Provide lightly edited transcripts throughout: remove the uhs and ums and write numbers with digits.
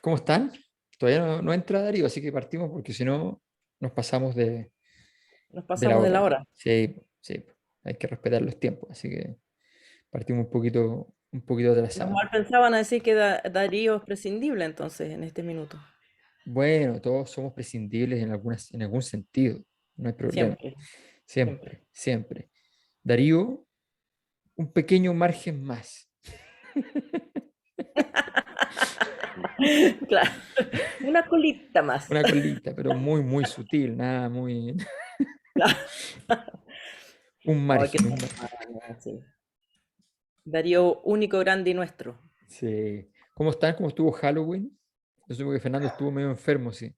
¿Cómo están? Todavía no entra Darío, así que partimos porque si no nos pasamos Nos de la pasamos de la hora. hora. Sí, sí, hay que respetar los tiempos, así que partimos un poquito Los atrasados. mal pensaban a decir que Darío es prescindible entonces en este minuto. Bueno, todos somos prescindibles en algún sentido, no hay problema. Siempre, siempre. Siempre, siempre. Darío, un pequeño margen más. Claro. Una colita más. Una colita, pero muy, muy sutil, nada muy. Un Ay, qué margen, un margen. sí. Darío único, grande y nuestro. Sí. ¿Cómo están? ¿Cómo estuvo Halloween? Yo supongo que Fernando estuvo medio enfermo, sí.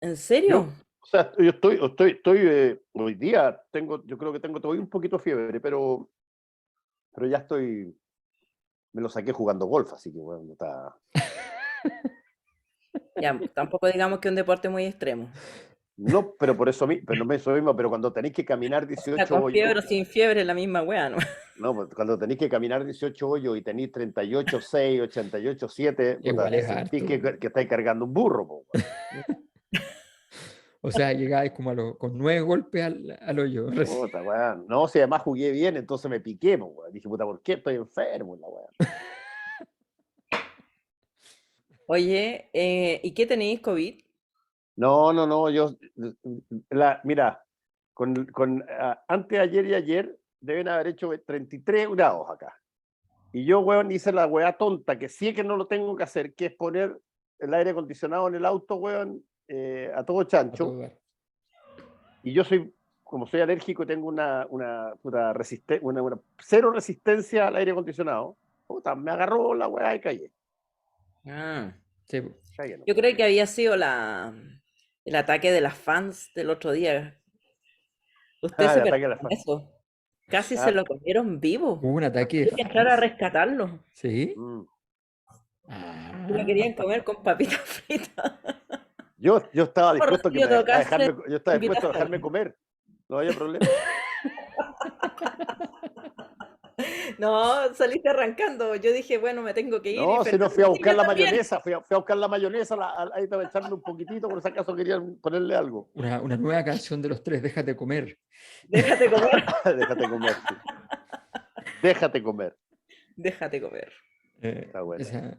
¿En serio? Yo, o sea, yo estoy hoy día yo creo que tengo todavía un poquito de fiebre, pero ya me lo saqué jugando golf, así que bueno, no está. Ya, tampoco digamos que es un deporte muy extremo. No, pero por eso, pero no me eso mismo, pero cuando tenéis que caminar O sea, 18 con hoyos, fiebre o sin fiebre es la misma wea, ¿no? no, pues cuando tenéis que caminar 18 hoyos y tenéis 38,6, 88,7, Igual puta, es sentís harto. que estáis cargando un burro, po, weón. O sea, llegáis como con 9 golpes al hoyo. Puta, weón. No, si además jugué bien, entonces me piqué, po, weón. Dije, puta, ¿por qué estoy enfermo, la weón? Oye, ¿y qué tenéis COVID? No, mira, antes ayer y ayer deben haber hecho 33 grados acá. Y yo, weón, hice la weá tonta, que sí que no lo tengo que hacer, que es poner el aire acondicionado en el auto, weón, a todo A todo chancho. dar. Y yo como soy alérgico, tengo una cero resistencia al aire acondicionado. Puta, me agarró la weá y caí. Ah, Sí, po. Caí, no. yo creo que había sido el ataque de las fans del otro día. ¿Usted Ah, se de perdió ataque a la con fa- eso? Casi se ah, lo comieron vivo. Hubo un ataque de Tuve que entrar a fans. rescatarlo. ¿Sí? mm. Se lo Ah, querían comer con papitas fritas. Yo estaba Por dispuesto Rocío Tocarse, yo estaba dispuesto a invitaste. dejarme comer. No había problema. No, saliste arrancando. Yo dije, bueno, me tengo que ir y No, si no Fernando fui a dice, buscar yo la también. mayonesa, fui a buscar la mayonesa, ahí estaba echarle un poquitito, por si acaso querían ponerle algo. una nueva canción de los tres, Déjate comer. Déjate comer. Déjate comer, sí. Déjate comer. Déjate comer. Está buena. Esa,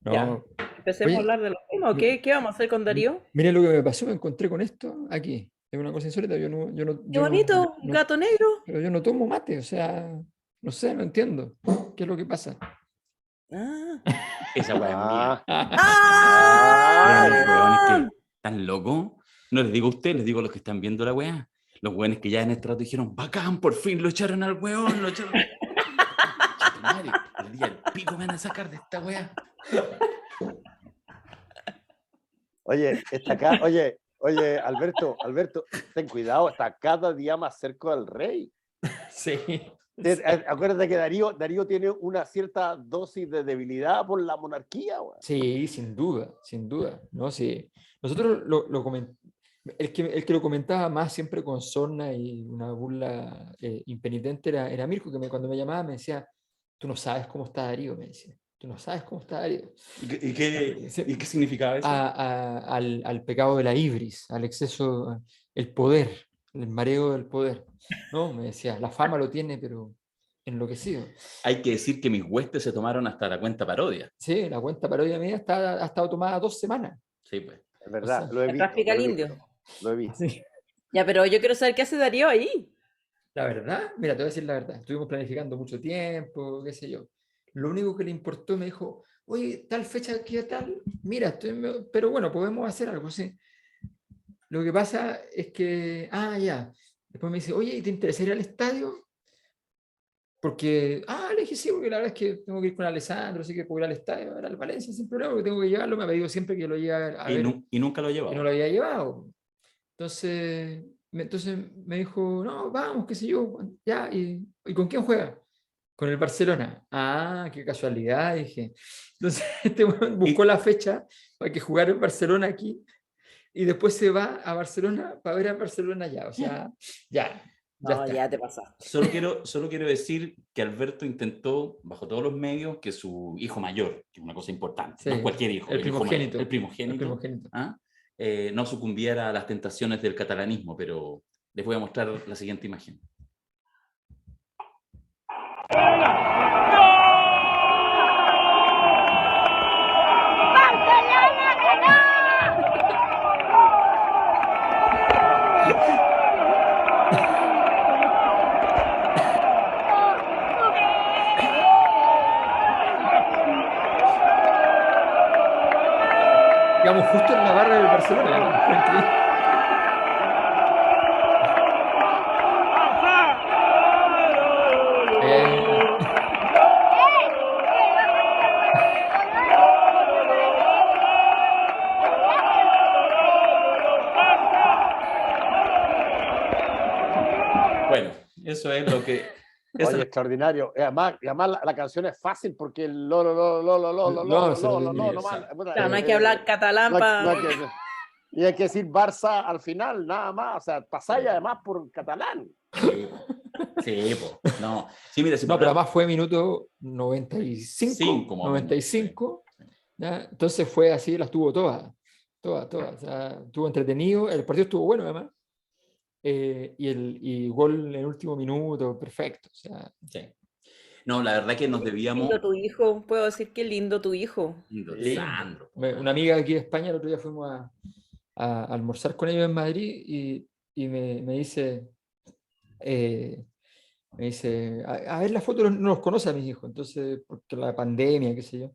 Ya, no. empecemos a Oye, hablar de los temas. ¿O mi- qué vamos a hacer con Darío? mira lo que me pasó, me encontré con esto aquí. Es una cosa insólita, yo no, yo no, Qué yo no, bonito, un no- gato negro. pero yo no tomo mate, o sea, no sé, no entiendo. ¿Qué es lo que pasa? Ah. Esa weá es mía. Ah, Weón, ah, los ya. weones ¡Ah! que están locos. No les digo a ustedes, les digo a los que están viendo la weá. Los weones que ya en este rato dijeron, bacán, por fin lo echaron al weón, lo echaron. Concha tu madre, el día del pico me van a sacar de esta weá. Oye, Alberto, ten cuidado, está cada día más cerca del rey. Sí. Acuérdate que Darío tiene una cierta dosis de debilidad por la monarquía, weón. Sí, sin duda, sin duda. ¿No? Sí. Nosotros el que lo comentaba más siempre con sorna y una burla impenitente era Mirko, que cuando me llamaba me decía, tú no sabes cómo está Darío, me decía. Tú no sabes cómo está Darío. ¿Y qué significaba eso? Al pecado de la ibris, al exceso, el poder, el mareo del poder. No, me decía, la fama lo tiene, pero enloquecido. Hay que decir que mis huestes se tomaron hasta la cuenta parodia. Sí, la cuenta parodia mía ha estado tomada 2 semanas. Sí, pues. Es O verdad, sea, lo he La visto, tráfica lo al he indio. visto, lo he visto. sí. Ya, pero yo quiero saber qué hace Darío ahí. La verdad, mira, te voy a decir la verdad. Estuvimos planificando mucho tiempo, qué sé yo. Lo único que le importó me dijo, oye, tal fecha que tal, mira, pero bueno, podemos hacer algo, sí. Lo que pasa es que, ya. Después me dice, oye, ¿te interesaría el estadio? Porque, le dije sí, porque la verdad es que tengo que ir con Alessandro, así que puedo ir al estadio, al Valencia sin problema, porque tengo que llevarlo. Me ha pedido siempre que lo lleve a Y, ver y nunca lo he y no llevado. lo había llevado. Entonces me dijo, no, vamos, qué sé yo, ya, ¿y con quién juega? Con el Barcelona. Ah, qué casualidad, dije. Entonces este weón buscó Y, la fecha para que jugara en Barcelona aquí y después se va a Barcelona para ver a Barcelona allá. O sea, ya. Ya No, está. ya te pasaste. Solo quiero decir que Alberto intentó, bajo todos los medios, que su hijo mayor, que es una cosa importante, no Sí, es cualquier hijo, el el hijo mayor, primogénito. el primogénito, El primogénito. ¿ah? No sucumbiera a las tentaciones del catalanismo, pero les voy a mostrar la siguiente imagen. Quedamos justo en la barra del Barcelona, ¿no? Fue increíble. Bueno, eso es lo que... esa- Oye, extraordinario. Y además la canción es fácil porque el lo, No, se lo lo, diría, nomás, sí. puta, Claro, no hay que hablar catalán no hay- para... no hay que- y hay que decir Barça al final, nada más. O sea, pasáis además por catalán. Sí, po. No, sí, mira, si No, por pero la- además fue minuto 95, Cinco, más o menos, 95, ¿ya? Entonces fue así, las tuvo todas, todas. O sea, estuvo entretenido, el partido estuvo bueno además, y gol en el último minuto, perfecto. O sea, sí. No, la verdad que nos debíamos... Lindo tu hijo, puedo decir que lindo tu hijo. Sí. Sandro, po. una amiga aquí de España, el otro día fuimos a almorzar con ellos en Madrid y me dice, a ver la foto, no los conoce a mis hijos, entonces, porque la pandemia, qué sé yo.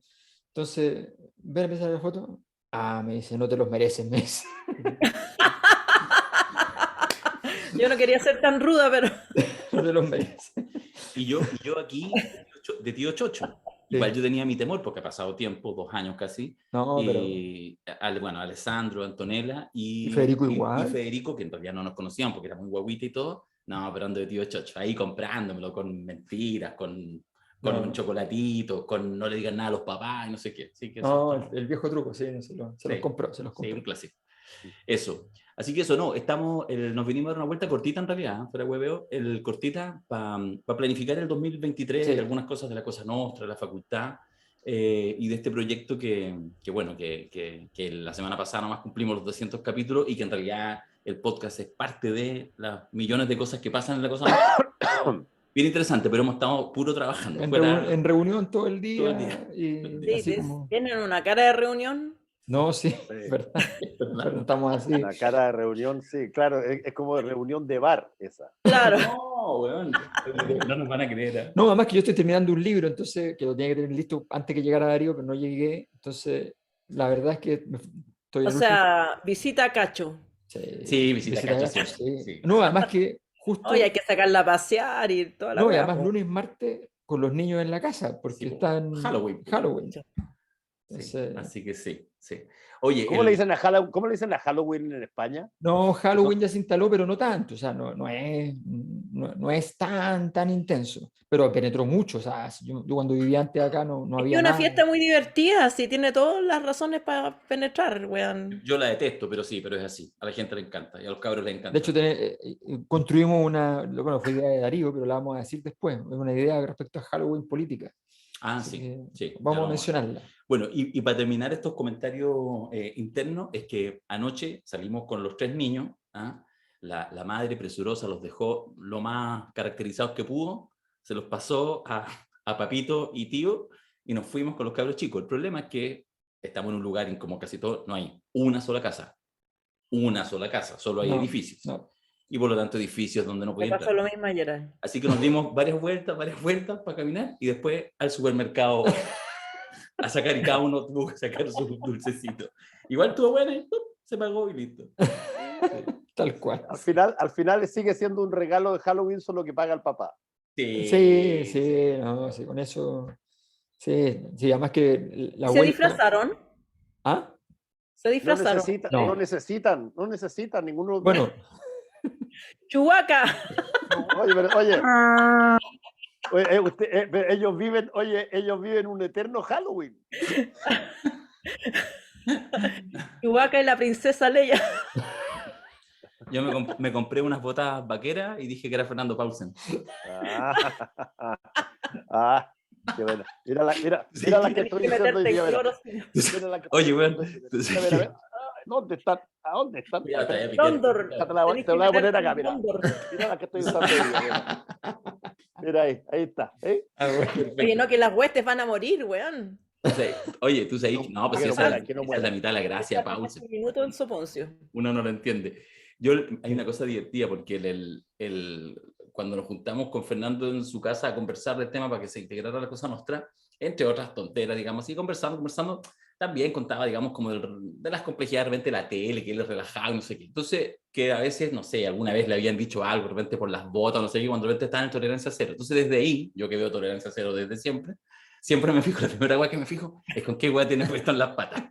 Entonces, ven a empezar la foto. Ah, me dice, no te los mereces, me dice. Yo no quería ser tan ruda, pero... No te los mereces. Y yo aquí, de tío Chocho. Igual yo tenía mi temor porque ha pasado tiempo, 2 años casi. No, pero Y, bueno, Alessandro, Antonella y Federico igual. y Federico, que en realidad no nos conocían porque era muy guaguita y todo. No, pero ando de tío Chocho, ahí comprándomelo con mentiras, con No. un chocolatito, con no le digan nada a los papás y no sé qué. Así que No, eso, el viejo truco, sí, no, se los Sí. compró, se los sí, compró. un clásico. Eso. Así que eso, no, nos venimos a dar una vuelta cortita en realidad, fuera hueveo, cortita para planificar el 2023 Sí. y algunas cosas de la Cosa Nostra, de la facultad, y de este proyecto que la semana pasada nomás cumplimos los 200 capítulos y que en realidad el podcast es parte de las millones de cosas que pasan en la Cosa Nostra. Bien interesante, pero hemos estado puro trabajando. En reunión todo el día. Todo el día. Y Sí, así como... tienen una cara de reunión. No, sí, Sí. verdad. Pero estamos así. La cara de reunión, sí, claro, es como de reunión de bar esa. Claro. No, weón, no nos van a creer. ¿Eh? No, además que yo estoy terminando un libro, entonces, que lo tenía que tener listo antes que llegara Darío, pero no llegué. Entonces, la verdad es que estoy O en sea, visita a Cacho. Sí, visita Cacho, Gacho, sí. sí. No, además que justo... Oye, hay que sacarla a pasear y toda la No, y weá, además po. lunes y martes con los niños en la casa, porque Sí, po. están... Halloween. Halloween. Sí, Entonces, así que sí. Oye, ¿Cómo le dicen a Halloween en España? no, Halloween ya se instaló, pero no tanto, o sea, no es tan intenso, pero penetró mucho, o sea, yo cuando vivía antes acá no Es que había una nada. fiesta muy divertida, sí, tiene todas las razones para penetrar, weón. yo la detesto, pero sí, pero es así. A la gente le encanta y a los cabros les encanta. De hecho, construimos bueno, fue idea de Darío, pero la vamos a decir después, es una idea respecto a Halloween política. Así que sí. vamos a mencionarla. Bueno, y para terminar estos comentarios internos, es que anoche salimos con los 3 niños, ¿ah? La madre presurosa los dejó lo más caracterizados que pudo, se los pasó a papito y tío, y nos fuimos con los cabros chicos. El problema es que estamos en un lugar en como casi todo, no hay una sola casa, solo hay No, edificios. no. Y por lo tanto edificios donde no Me podía pasó entrar. lo mismo ayer. Así que nos dimos varias vueltas para caminar y después al supermercado a sacar, y cada uno tuvo que sacar su dulcecito. Igual estuvo bueno y se pagó y listo. Tal cual. Al final sigue siendo un regalo de Halloween, solo que paga el papá. Sí, no, sí, con eso. Sí, además que la ¿Se vuelta. disfrazaron? ¿Ah? ¿Se disfrazaron? No. No necesitan ninguno. Bueno, ¡Chubaca! Ellos viven un eterno Halloween. Chubaca y la princesa Leia. me compré unas botas vaqueras y dije que era Fernando Paulsen. Qué bueno. Mira la que estoy diciendo hoy día. Oye, weón. A ver. ¿Dónde están? ¿A dónde están? Ya está, ya piqué. Cóndor. Te la voy a poner acá, mira. Cóndor. Mira la que estoy usando hoy día. Mira ahí está. Oye, no, que las huestes van a morir, weón. Oye, tú sabes, no, pues esa es la mitad de la gracia, Paulsen. Un minuto el soponcio. Uno no lo entiende. Hay una cosa divertida porque cuando nos juntamos con Fernando en su casa a conversar del tema para que se integrara la Cosa Nostra, entre otras tonteras, digamos, y conversando, también contaba, digamos, como de las complejidades de repente de la tele, que él es relajado, no sé qué. Entonces, que a veces, no sé, alguna vez le habían dicho algo, de repente por las botas, no sé qué, cuando de repente estaba en tolerancia cero. Entonces, desde ahí, yo que veo tolerancia cero desde siempre me fijo, la primera weá que me fijo es con qué weá tiene puesto en las patas.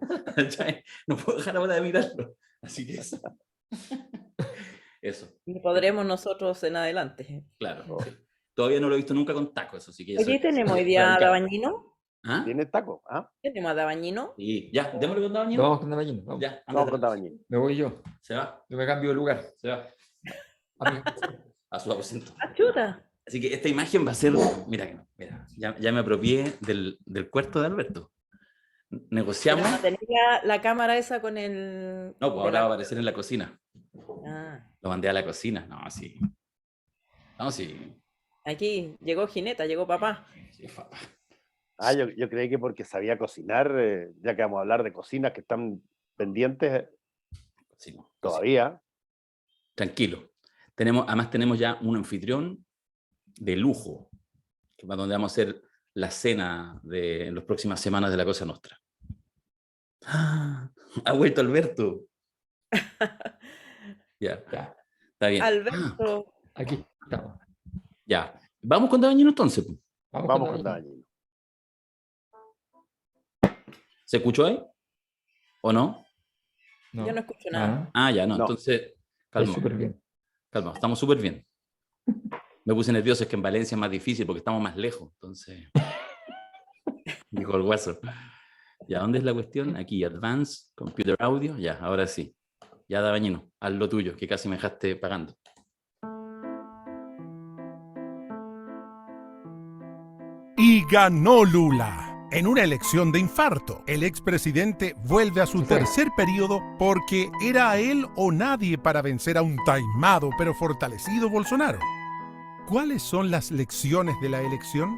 No puedo dejar ahora de mirarlo. Así que eso. Y podremos nosotros en adelante. Claro. Sí. Todavía no lo he visto nunca con tacos, eso sí que... Oye, ¿tenemos hoy día a Dabañino? ¿Ah? ¿Tiene taco? ¿Tenemos a Dabañino? Sí, ya, démosle con Dabañino. Vamos con Dabañino. Vamos. Ya, Vamos con Dabañino. Me voy yo. Se va. Yo me cambio de lugar. Se va. A su aposento. ¡Ah, chuta! Así que esta imagen va a ser, mira, ya me apropié del cuarto de Alberto. Negociamos. Pero no tenía la cámara esa con el... No, pues ahora va a aparecer en la cocina. Ah. Lo mandé a la cocina. No, sí. No, sí. Aquí llegó Gineta, llegó papá. Sí, papá. Yo creí que porque sabía cocinar, ya que vamos a hablar de cocinas que están pendientes Sí, no, todavía. Tranquilo. Además tenemos ya un anfitrión de lujo, que es donde vamos a hacer la cena en las próximas semanas de la Cosa Nostra. Ha vuelto Alberto. Ya, está bien. Alberto. Aquí estamos. Ya. Vamos con Dabañino entonces. Vamos con Dabañino. ¿Se escuchó ahí? ¿O no? No. Yo no escucho nada. Ya, no. Entonces, calma. Súper bien. Calma, estamos súper bien. Me puse nervioso, es que en Valencia es más difícil porque estamos más lejos. Entonces, dijo el guaso. ¿Ya dónde es la cuestión? Aquí, Advanced Computer Audio. Ya, ahora sí. Ya, Dabañino, haz lo tuyo, que casi me dejaste pagando. Y ganó Lula. En una elección de infarto, el expresidente vuelve a su tercer periodo porque era él o nadie para vencer a un taimado pero fortalecido Bolsonaro. ¿Cuáles son las lecciones de la elección?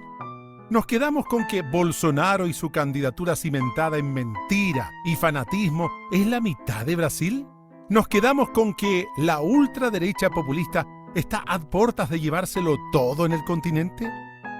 Nos quedamos con que Bolsonaro y su candidatura cimentada en mentira y fanatismo es la mitad de Brasil. Nos quedamos con que la ultraderecha populista está a puertas de llevárselo todo en el continente.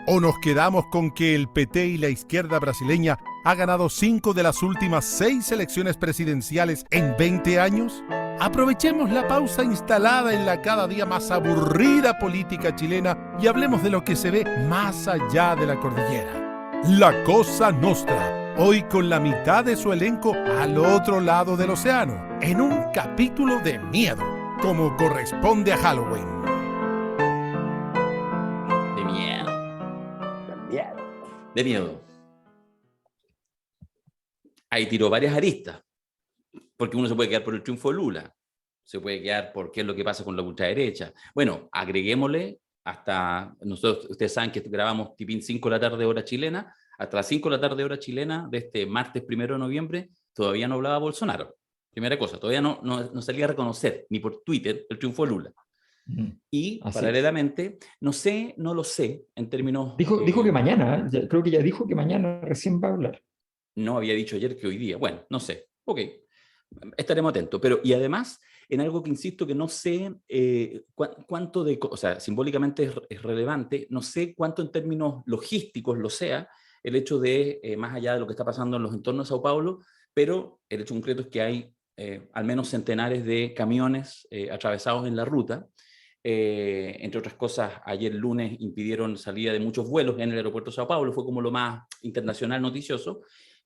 ¿O nos quedamos con que el PT y la izquierda brasileña ha ganado 5 de las últimas 6 elecciones presidenciales en 20 años? Aprovechemos la pausa instalada en la cada día más aburrida política chilena y hablemos de lo que se ve más allá de la cordillera. La Cosa Nostra, hoy con la mitad de su elenco al otro lado del océano, en un capítulo de miedo, como corresponde a Halloween. De miedo. Ahí tiró varias aristas, porque uno se puede quedar por el triunfo de Lula, se puede quedar por qué es lo que pasa con la ultraderecha. Bueno, agreguémosle hasta, nosotros, ustedes saben que grabamos tipín 5 de la tarde hora chilena, hasta las 5 de la tarde hora chilena de este martes 1 de noviembre, todavía no hablaba Bolsonaro. Primera cosa, todavía no salía a reconocer, ni por Twitter, el triunfo de Lula. Y así paralelamente, no lo sé en términos... Dijo que mañana, creo que ya dijo que mañana recién va a hablar. No había dicho ayer que hoy día. Bueno, no sé. Ok, estaremos atentos. Pero, y además, en algo que insisto que no sé cuánto de... O sea, simbólicamente es relevante, no sé cuánto en términos logísticos lo sea, el hecho de, más allá de lo que está pasando en los entornos de Sao Paulo, pero el hecho concreto es que hay al menos centenares de camiones atravesados en la ruta. Entre otras cosas, ayer lunes impidieron salida de muchos vuelos en el aeropuerto de Sao Paulo, fue como lo más internacional noticioso,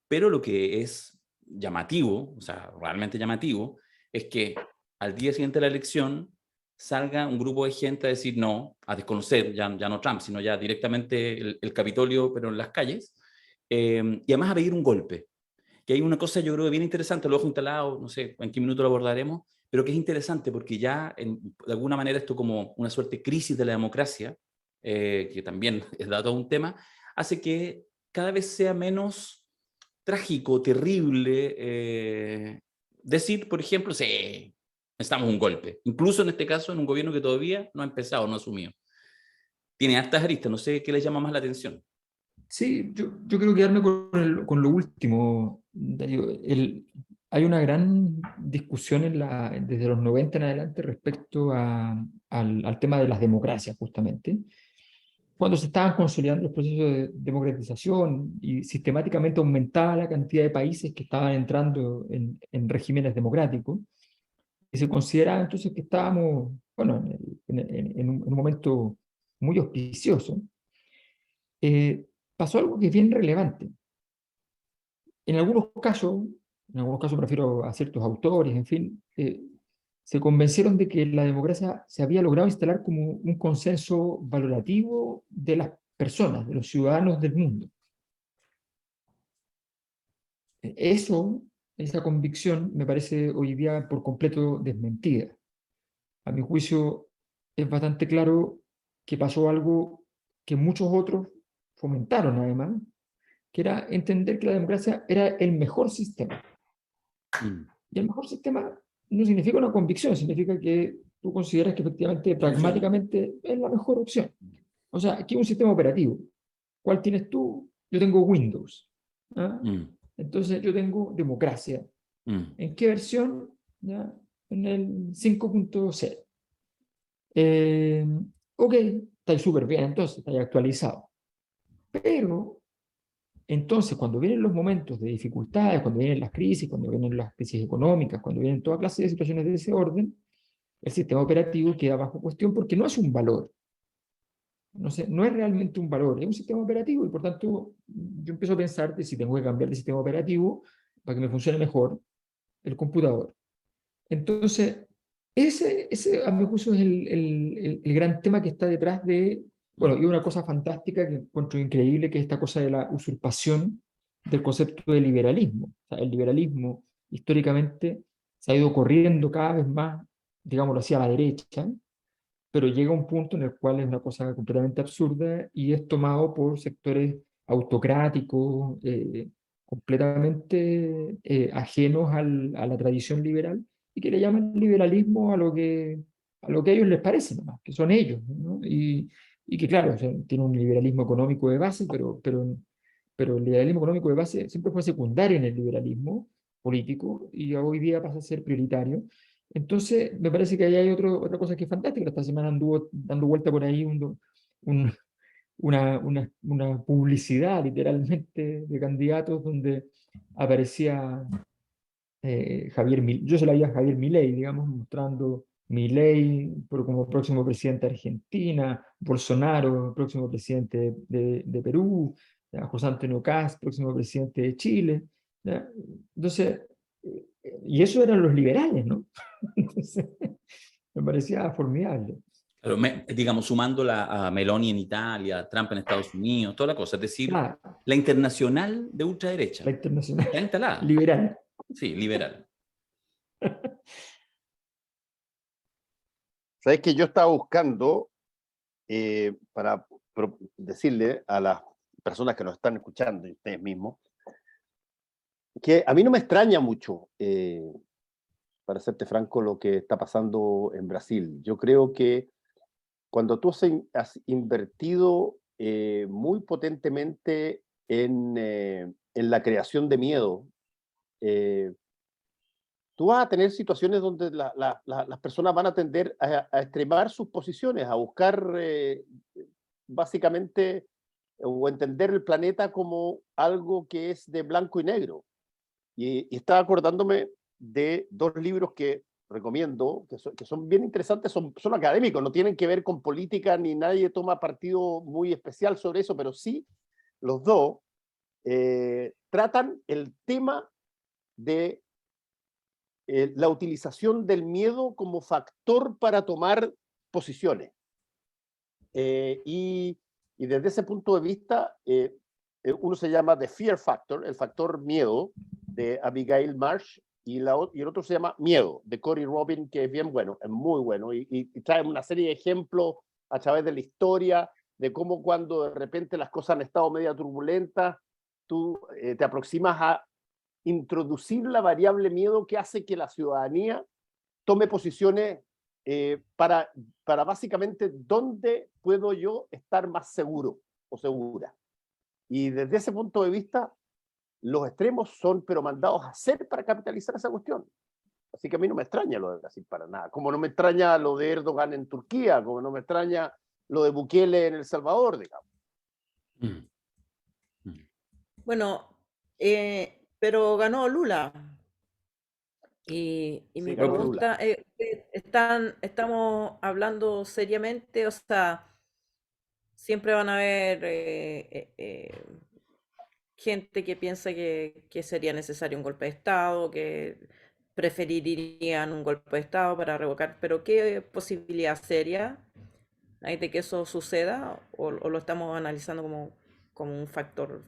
pero lo que es llamativo, o sea, realmente llamativo, es que al día siguiente de la elección salga un grupo de gente a decir no, a desconocer, ya no Trump, sino ya directamente el Capitolio, pero en las calles, y además a pedir un golpe. Que hay una cosa yo creo que bien interesante, lo dejo instalado, no sé en qué minuto lo abordaremos, pero que es interesante porque ya de alguna manera esto como una suerte de crisis de la democracia, que también es dado un tema, hace que cada vez sea menos trágico, terrible, decir, por ejemplo, sí, necesitamos un golpe. Incluso en este caso, en un gobierno que todavía no ha empezado, no ha asumido. Tiene hartas aristas, no sé qué le llama más la atención. Sí, yo creo quedarme con lo último, Darío. Hay una gran discusión desde los 90 en adelante respecto al tema de las democracias, justamente. Cuando se estaban consolidando los procesos de democratización y sistemáticamente aumentaba la cantidad de países que estaban entrando en regímenes democráticos, y se consideraba entonces que estábamos, bueno, en un momento muy auspicioso. Pasó algo que es bien relevante. En algunos casos, me refiero a ciertos autores, en fin, se convencieron de que la democracia se había logrado instalar como un consenso valorativo de las personas, de los ciudadanos del mundo. Esa convicción me parece hoy día por completo desmentida. A mi juicio, es bastante claro que pasó algo que muchos otros fomentaron además, que era entender que la democracia era el mejor sistema. Y el mejor sistema no significa una convicción, significa que tú consideras que efectivamente, pragmáticamente, es la mejor opción. O sea, aquí hay un sistema operativo. ¿Cuál tienes tú? Yo tengo Windows. ¿Ah? Entonces yo tengo democracia. ¿En qué versión? ¿Ya? En el 5.0. Ok, está súper bien, entonces está actualizado. Pero entonces, cuando vienen los momentos de dificultades, cuando vienen las crisis, cuando vienen las crisis económicas, cuando vienen toda clase de situaciones de ese orden, el sistema operativo queda bajo cuestión porque no es un valor. No sé, no es realmente un valor, es un sistema operativo y por tanto yo empiezo a pensar de si tengo que cambiar de sistema operativo para que me funcione mejor el computador. Entonces, ese a mi juicio es el gran tema que está detrás de, bueno, y una cosa fantástica que encuentro increíble, que es esta cosa de la usurpación del concepto de liberalismo. O sea, el liberalismo históricamente se ha ido corriendo cada vez más, digámoslo así, a la derecha, pero llega un punto en el cual es una cosa completamente absurda y es tomado por sectores autocráticos, completamente ajenos a la tradición liberal y que le llaman liberalismo a lo que a ellos les parece nomás, que son ellos, ¿no? Y que claro, o sea, tiene un liberalismo económico de base, pero el liberalismo económico de base siempre fue secundario en el liberalismo político y hoy día pasa a ser prioritario. Entonces, me parece que ahí hay otra cosa que es fantástica. Esta semana anduvo dando vuelta por ahí un, una publicidad literalmente de candidatos donde aparecía yo se la vi a Javier Milei, digamos, mostrando Milei como próximo presidente de Argentina, Bolsonaro, próximo presidente de Perú, ¿ya? José Antonio Kast, próximo presidente de Chile. ¿Ya? Entonces, y eso eran los liberales, ¿no? Entonces, me parecía formidable. Pero digamos, sumándola a Meloni en Italia, Trump en Estados Unidos, toda la cosa, es decir, Ah, la internacional de ultraderecha, la internacional está instalada. liberal. Sí, liberal. Sabes que yo estaba buscando para decirle a las personas que nos están escuchando y ustedes mismos que a mí no me extraña mucho, para serte franco, lo que está pasando en Brasil. Yo creo que cuando tú has invertido muy potentemente en la creación de miedo, tú vas a tener situaciones donde las personas van a tender a extremar sus posiciones, a buscar básicamente o entender el planeta como algo que es de blanco y negro. Y estaba acordándome de dos libros que recomiendo, que son bien interesantes, son académicos, no tienen que ver con política, ni nadie toma partido muy especial sobre eso, pero sí, los dos tratan el tema de la utilización del miedo como factor para tomar posiciones. Y desde ese punto de vista, uno se llama The Fear Factor, el factor miedo, de Abigail Marsh, y el otro se llama Miedo, de Cory Robin, que es bien bueno, es muy bueno, y trae una serie de ejemplos a través de la historia, de cómo cuando de repente las cosas han estado media turbulentas, tú te aproximas a introducir la variable miedo que hace que la ciudadanía tome posiciones para básicamente dónde puedo yo estar más seguro o segura. Y desde ese punto de vista, los extremos son pero mandados a hacer para capitalizar esa cuestión. Así que a mí no me extraña lo de Brasil para nada, como no me extraña lo de Erdogan en Turquía, como no me extraña lo de Bukele en El Salvador, digamos. Bueno, pero ganó Lula. Y Sí, mi ganó Lula. pregunta, ¿estamos hablando seriamente? O sea, siempre van a haber gente que piensa que sería necesario un golpe de Estado, que preferirían un golpe de Estado para revocar, pero ¿qué posibilidad seria hay de que eso suceda? ¿O lo estamos analizando como un factor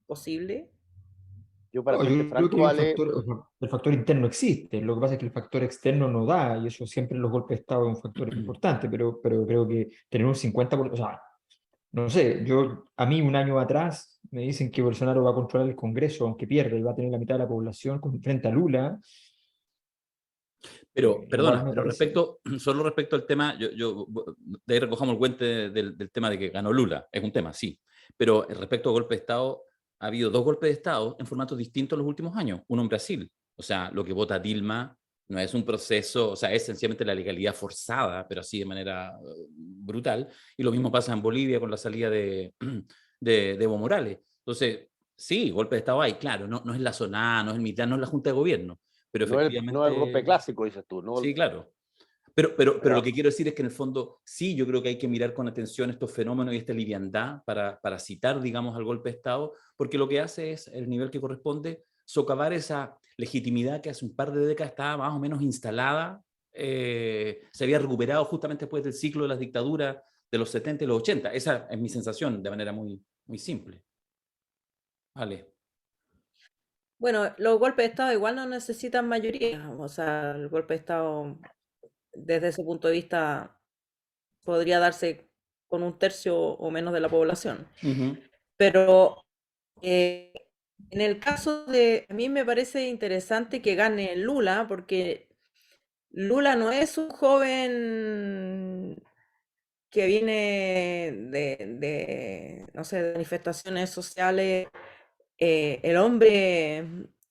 posible? Yo, para No, yo serte creo que hay franco, un Ale, factor, o sea, el factor interno existe, lo que pasa es que el factor externo no da, y eso siempre en los golpes de Estado es un factor importante, pero creo que tener un 50%, o sea, no sé, a mí un año atrás me dicen que Bolsonaro va a controlar el Congreso, aunque pierda, y va a tener la mitad de la población frente a Lula. Pero, Igual perdona, me pero parece. solo respecto al tema, de ahí recojamos el guante del tema de que ganó Lula, es un tema, sí. Pero respecto a golpe de Estado, ha habido 2 golpes de Estado en formatos distintos en los últimos años. Uno en Brasil, o sea, lo que vota Dilma no es un proceso, o sea, es sencillamente la legalidad forzada, pero así de manera brutal. Y lo mismo pasa en Bolivia con la salida de Evo Morales. Entonces, sí, golpe de Estado hay, claro, no es la zona, no es el militar, no es la Junta de Gobierno, pero no es el golpe efectivamente, clásico, dices tú, ¿no? sí, claro. Pero lo Pero que quiero decir es que en el fondo sí, yo creo que hay que mirar con atención estos fenómenos y esta liviandad para citar, digamos, al golpe de Estado, porque lo que hace es, el nivel que corresponde, socavar esa legitimidad que hace un par de décadas estaba más o menos instalada, se había recuperado justamente después del ciclo de las dictaduras de los 70 y los 80. Esa es mi sensación de manera muy, muy simple. Vale. Bueno, los golpes de Estado igual no necesitan mayoría. O sea, el golpe de Estado, desde ese punto de vista, podría darse con un tercio o menos de la población. Pero en el caso a mí me parece interesante que gane Lula, porque Lula no es un joven que viene no sé, de manifestaciones sociales. El hombre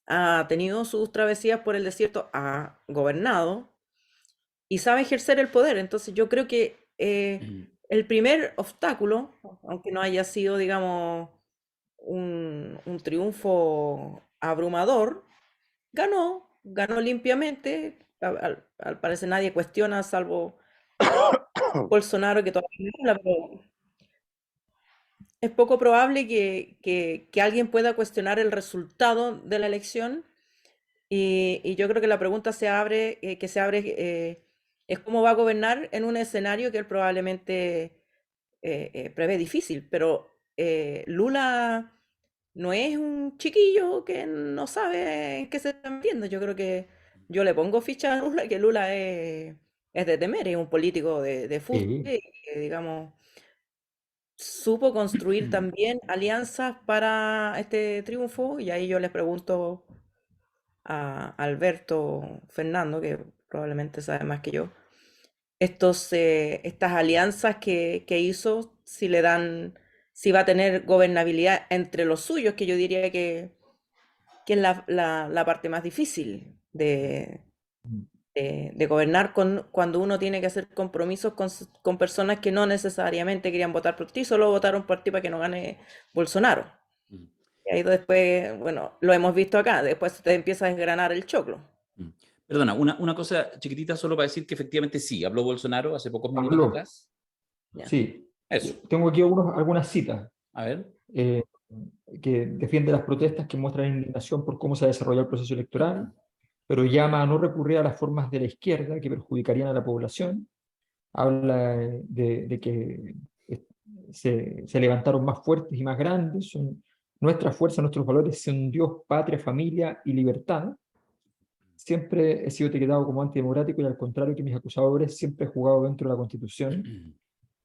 ha tenido sus travesías por el desierto, ha gobernado y sabe ejercer el poder. Entonces yo creo que el primer obstáculo, aunque no haya sido, digamos, un triunfo abrumador, ganó limpiamente. Al parecer nadie cuestiona, salvo Bolsonaro, que todavía no habla, pero es poco probable que alguien pueda cuestionar el resultado de la elección. Y yo creo que la pregunta que se abre es cómo va a gobernar en un escenario que él probablemente prevé difícil. Pero Lula no es un chiquillo que no sabe en qué se está metiendo. Yo creo que yo le pongo ficha a Lula, que Lula es de temer, es un político de fuste, Sí. que, digamos, supo construir también alianzas para este triunfo. Y ahí yo les pregunto a Alberto Fernando, que probablemente sabe más que yo, estas alianzas que hizo, si va a tener gobernabilidad entre los suyos, que yo diría que es la parte más difícil de gobernar cuando uno tiene que hacer compromisos con personas que no necesariamente querían votar por ti, solo votaron por ti para que no gane Bolsonaro. Y ahí después, bueno, lo hemos visto acá, después te empieza a desgranar el choclo. Perdona, una cosa chiquitita solo para decir que efectivamente sí, habló Bolsonaro hace pocos minutos Habló, atrás. Ya. sí. Eso, Tengo aquí algunas citas a ver. eh, que defiende las protestas que muestran indignación por cómo se ha desarrollado el proceso electoral, pero llama a no recurrir a las formas de la izquierda que perjudicarían a la población. Habla de que se levantaron más fuertes y más grandes, son nuestra fuerza, nuestros valores son Dios, patria, familia y libertad. siempre he sido etiquetado como antidemocrático y al contrario que mis acusadores, siempre he jugado dentro de la Constitución.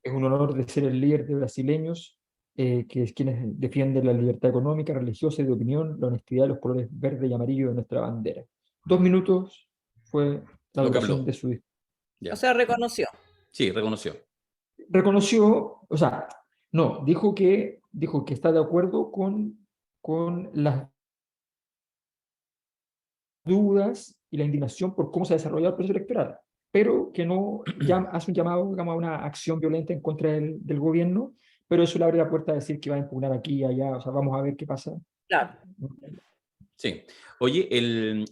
Es un honor de ser el líder de brasileños, que es quienes defienden la libertad económica, religiosa y de opinión, la honestidad y los colores verde y amarillo de nuestra bandera. 2 minutos fue la Lo que duración habló. de su discurso. O Ya. sea, reconoció. Sí, reconoció. Reconoció, o sea, no, dijo que está de acuerdo con las dudas y la indignación por cómo se ha desarrollado el proceso electoral, pero que no hace un llamado, digamos, a una acción violenta en contra del gobierno, pero eso le abre la puerta a decir que va a impugnar aquí y allá, o sea, vamos a ver qué pasa. Claro. Sí. Oye,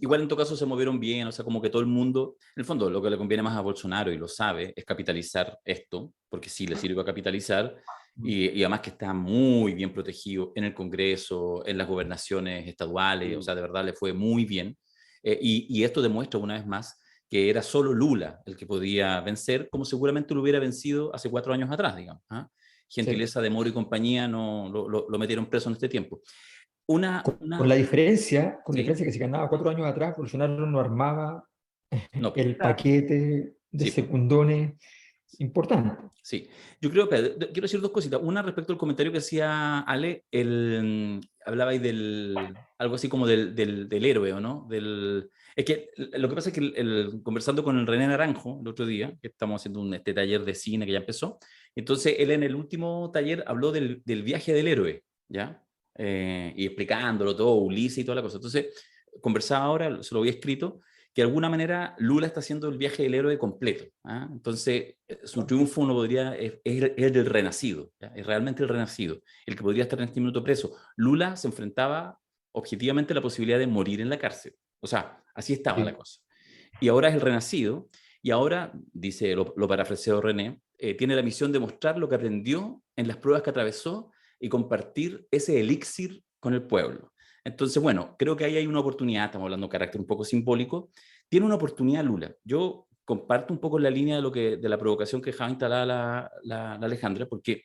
igual en todo caso se movieron bien, o sea, como que todo el mundo, en el fondo, lo que le conviene más a Bolsonaro, y lo sabe, es capitalizar esto, porque sí le sirve a capitalizar, y además que está muy bien protegido en el Congreso, en las gobernaciones estaduales, o sea, de verdad le fue muy bien. Y esto demuestra una vez más que era solo Lula el que podía vencer, como seguramente lo hubiera vencido hace 4 años atrás, digamos. ¿Ah? Gentileza de Moro y compañía no lo metieron preso en este tiempo. Con la diferencia, ¿Sí? que si ganaba 4 años atrás, Bolsonaro no armaba No, el Claro. paquete de sí, secundones importante. sí. Yo creo que quiero decir 2 cositas. Una, respecto al comentario que hacía Ale, hablabais algo así como del héroe, ¿o no? Es que lo que pasa es que conversando con el René Naranjo el otro día, que estamos haciendo este taller de cine que ya empezó, entonces él en el último taller habló del viaje del héroe, ¿ya? Y explicándolo todo, Ulises y toda la cosa. Entonces, conversaba ahora, se lo había escrito, que de alguna manera Lula está haciendo el viaje del héroe completo. ¿Ah? Entonces, su triunfo uno podría, es el del renacido, ¿ya? Es realmente el renacido, el que podría estar en este minuto preso. Lula se enfrentaba objetivamente a la posibilidad de morir en la cárcel. O sea, así estaba la cosa. Y ahora es el renacido, y ahora, dice, lo parafraseo René, tiene la misión de mostrar lo que aprendió en las pruebas que atravesó y compartir ese elixir con el pueblo. Entonces, bueno, creo que ahí hay una oportunidad, estamos hablando de carácter un poco simbólico, tiene una oportunidad Lula. Yo comparto un poco la línea de la provocación que dejaba instalada la Alejandra, porque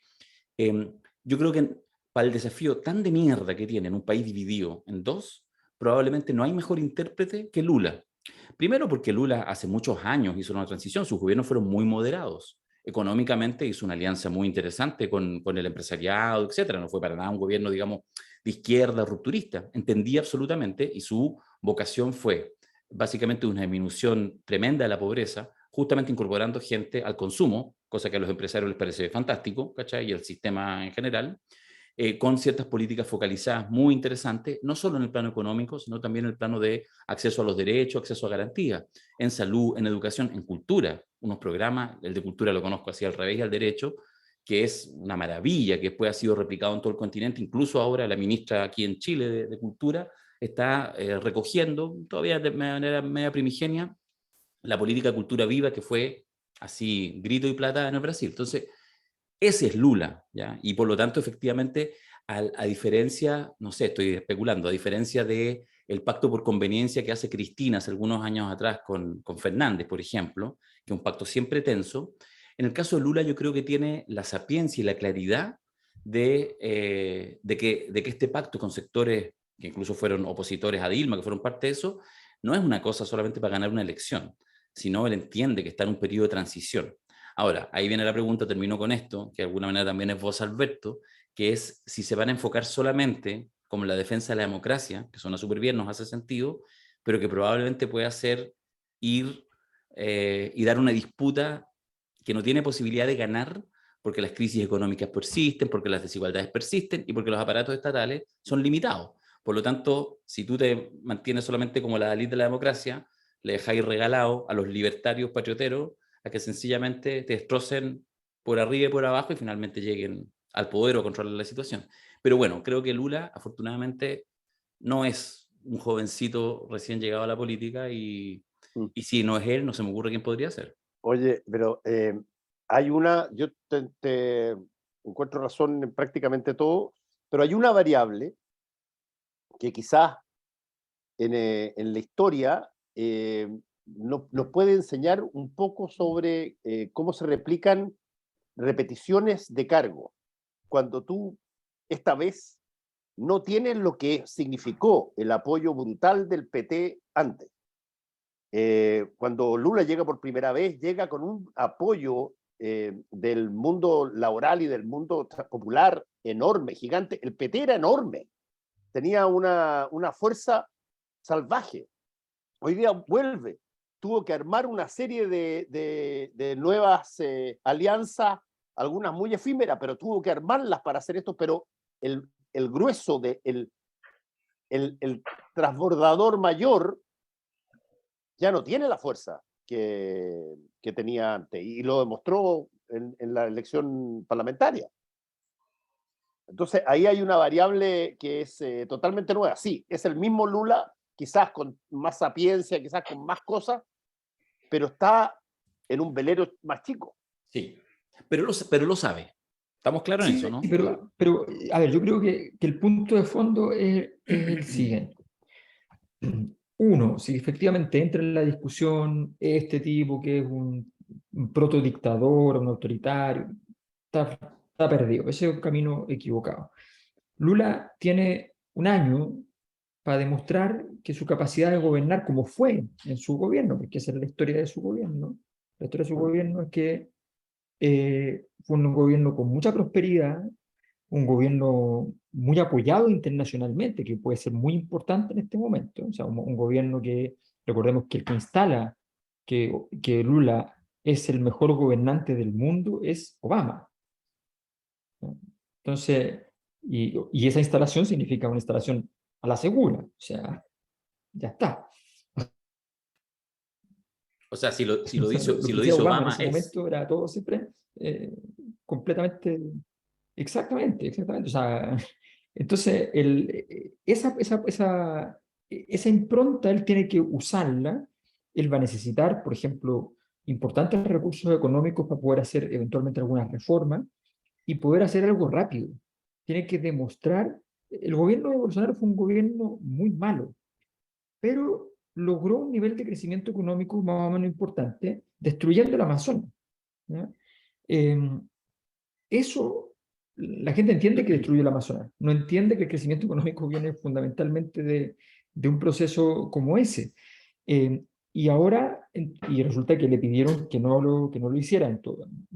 yo creo que para el desafío tan de mierda que tiene en un país dividido en dos, probablemente no hay mejor intérprete que Lula. Primero porque Lula hace muchos años hizo una transición, sus gobiernos fueron muy moderados. Económicamente hizo una alianza muy interesante con el empresariado, etcétera. No fue para nada un gobierno, digamos, de izquierda, rupturista. Entendía absolutamente y su vocación fue básicamente una disminución tremenda de la pobreza, justamente incorporando gente al consumo, cosa que a los empresarios les parece fantástico, ¿cachai? Y el sistema en general, con ciertas políticas focalizadas muy interesantes, no solo en el plano económico, sino también en el plano de acceso a los derechos, acceso a garantías, en salud, en educación, en cultura, unos programas, el de cultura lo conozco así al revés y al derecho, que es una maravilla, que después ha sido replicado en todo el continente, incluso ahora la ministra aquí en Chile de Cultura está recogiendo, todavía de manera media primigenia, la política de cultura viva que fue así grito y plata en el Brasil. Entonces, ese es Lula, ¿ya? Y por lo tanto, efectivamente, a diferencia, no sé, estoy especulando, a diferencia de el pacto por conveniencia que hace Cristina hace algunos años atrás con Fernández, por ejemplo, que es un pacto siempre tenso, en el caso de Lula yo creo que tiene la sapiencia y la claridad de que este pacto con sectores que incluso fueron opositores a Dilma, que fueron parte de eso, no es una cosa solamente para ganar una elección, sino él entiende que está en un periodo de transición. Ahora, ahí viene la pregunta, termino con esto, que de alguna manera también es vos, Alberto, que es si se van a enfocar solamente como la defensa de la democracia, que suena súper bien, nos hace sentido, pero que probablemente puede hacer ir y dar una disputa que no tiene posibilidad de ganar porque las crisis económicas persisten, porque las desigualdades persisten y porque los aparatos estatales son limitados. Por lo tanto, si tú te mantienes solamente como la élite de la democracia, le dejáis regalado a los libertarios patrioteros a que sencillamente te destrocen por arriba y por abajo y finalmente lleguen al poder o controlar la situación. Pero bueno, creo que Lula afortunadamente no es un jovencito recién llegado a la política y si no es él, no se me ocurre quién podría ser. Oye, pero yo te encuentro razón en prácticamente todo, pero hay una variable que quizás en la historia nos puede enseñar un poco sobre cómo se replican repeticiones de cargo. Cuando tú esta vez no tienes lo que significó el apoyo brutal del PT antes. cuando Lula llega por primera vez, llega con un apoyo del mundo laboral y del mundo popular enorme, gigante. El PT era enorme, tenía una fuerza salvaje. Hoy día vuelve, tuvo que armar una serie de nuevas alianzas, algunas muy efímeras, pero tuvo que armarlas para hacer esto, pero el grueso, el transbordador mayor, ya no tiene la fuerza que tenía antes, y lo demostró en la elección parlamentaria. Entonces, ahí hay una variable que es totalmente nueva. Sí, es el mismo Lula, quizás con más sapiencia, quizás con más cosas, pero está en un velero más chico. Sí, pero lo sabe. Estamos claros en eso, ¿no? Sí, pero a ver, yo creo que el punto de fondo es el siguiente. Uno, si efectivamente entra en la discusión este tipo que es un protodictador, un autoritario, está perdido, ese es un camino equivocado. Lula tiene un año para demostrar que su capacidad de gobernar, como fue en su gobierno, porque esa es la historia de su gobierno, la historia de su gobierno es que fue un gobierno con mucha prosperidad, un gobierno muy apoyado internacionalmente, que puede ser muy importante en este momento. O sea, un gobierno que, recordemos que el que instala que Lula es el mejor gobernante del mundo es Obama, ¿no? Entonces, y esa instalación significa una instalación a la segura, o sea, ya está. O sea, si lo O sea, dice, lo si que lo decía dice Obama Obama en ese momento era todo siempre completamente, exactamente. O sea, entonces, esa impronta él tiene que usarla. Él va a necesitar, por ejemplo, importantes recursos económicos para poder hacer eventualmente algunas reformas y poder hacer algo rápido. Tiene que demostrar, el gobierno de Bolsonaro fue un gobierno muy malo, pero logró un nivel de crecimiento económico más o menos importante, destruyendo el Amazonas, ¿ya? Eso, la gente entiende que destruye el Amazonas, no entiende que el crecimiento económico viene fundamentalmente de un proceso como ese. Y ahora, y resulta que le pidieron que no lo hiciera de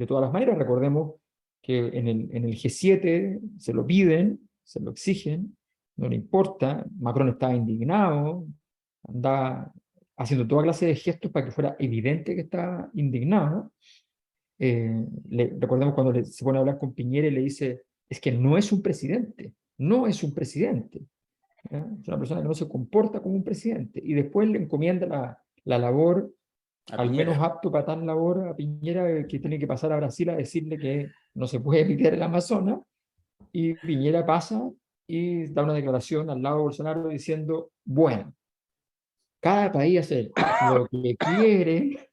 todas las maneras. Recordemos que en el G7 se lo piden, se lo exigen, no le importa. Macron estaba indignado, andaba haciendo toda clase de gestos para que fuera evidente que estaba indignado. Recordemos cuando se pone a hablar con Piñera y le dice, es que no es un presidente, no es un presidente, ¿ya? Es una persona que no se comporta como un presidente. Y después le encomienda la labor, al menos apto para tal labor, a Piñera, que tiene que pasar a Brasil a decirle que no se puede pitear el Amazonas, y Piñera pasa y da una declaración al lado de Bolsonaro diciendo, bueno, cada país hace lo que quiere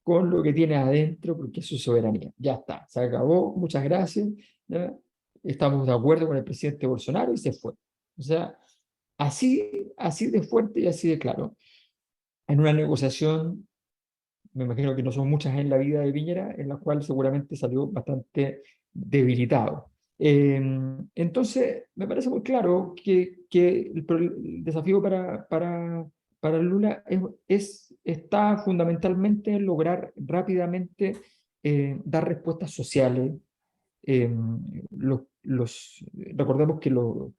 con lo que tiene adentro, porque es su soberanía. Ya está, se acabó, muchas gracias, ¿ya? Estamos de acuerdo con el presidente Bolsonaro y se fue. O sea, así de fuerte y así de claro. En una negociación, me imagino que no son muchas en la vida de Piñera, en la cual seguramente salió bastante debilitado. Entonces, me parece muy claro que el desafío para Lula está fundamentalmente en lograr rápidamente dar respuestas sociales. Eh, Recordemos que lo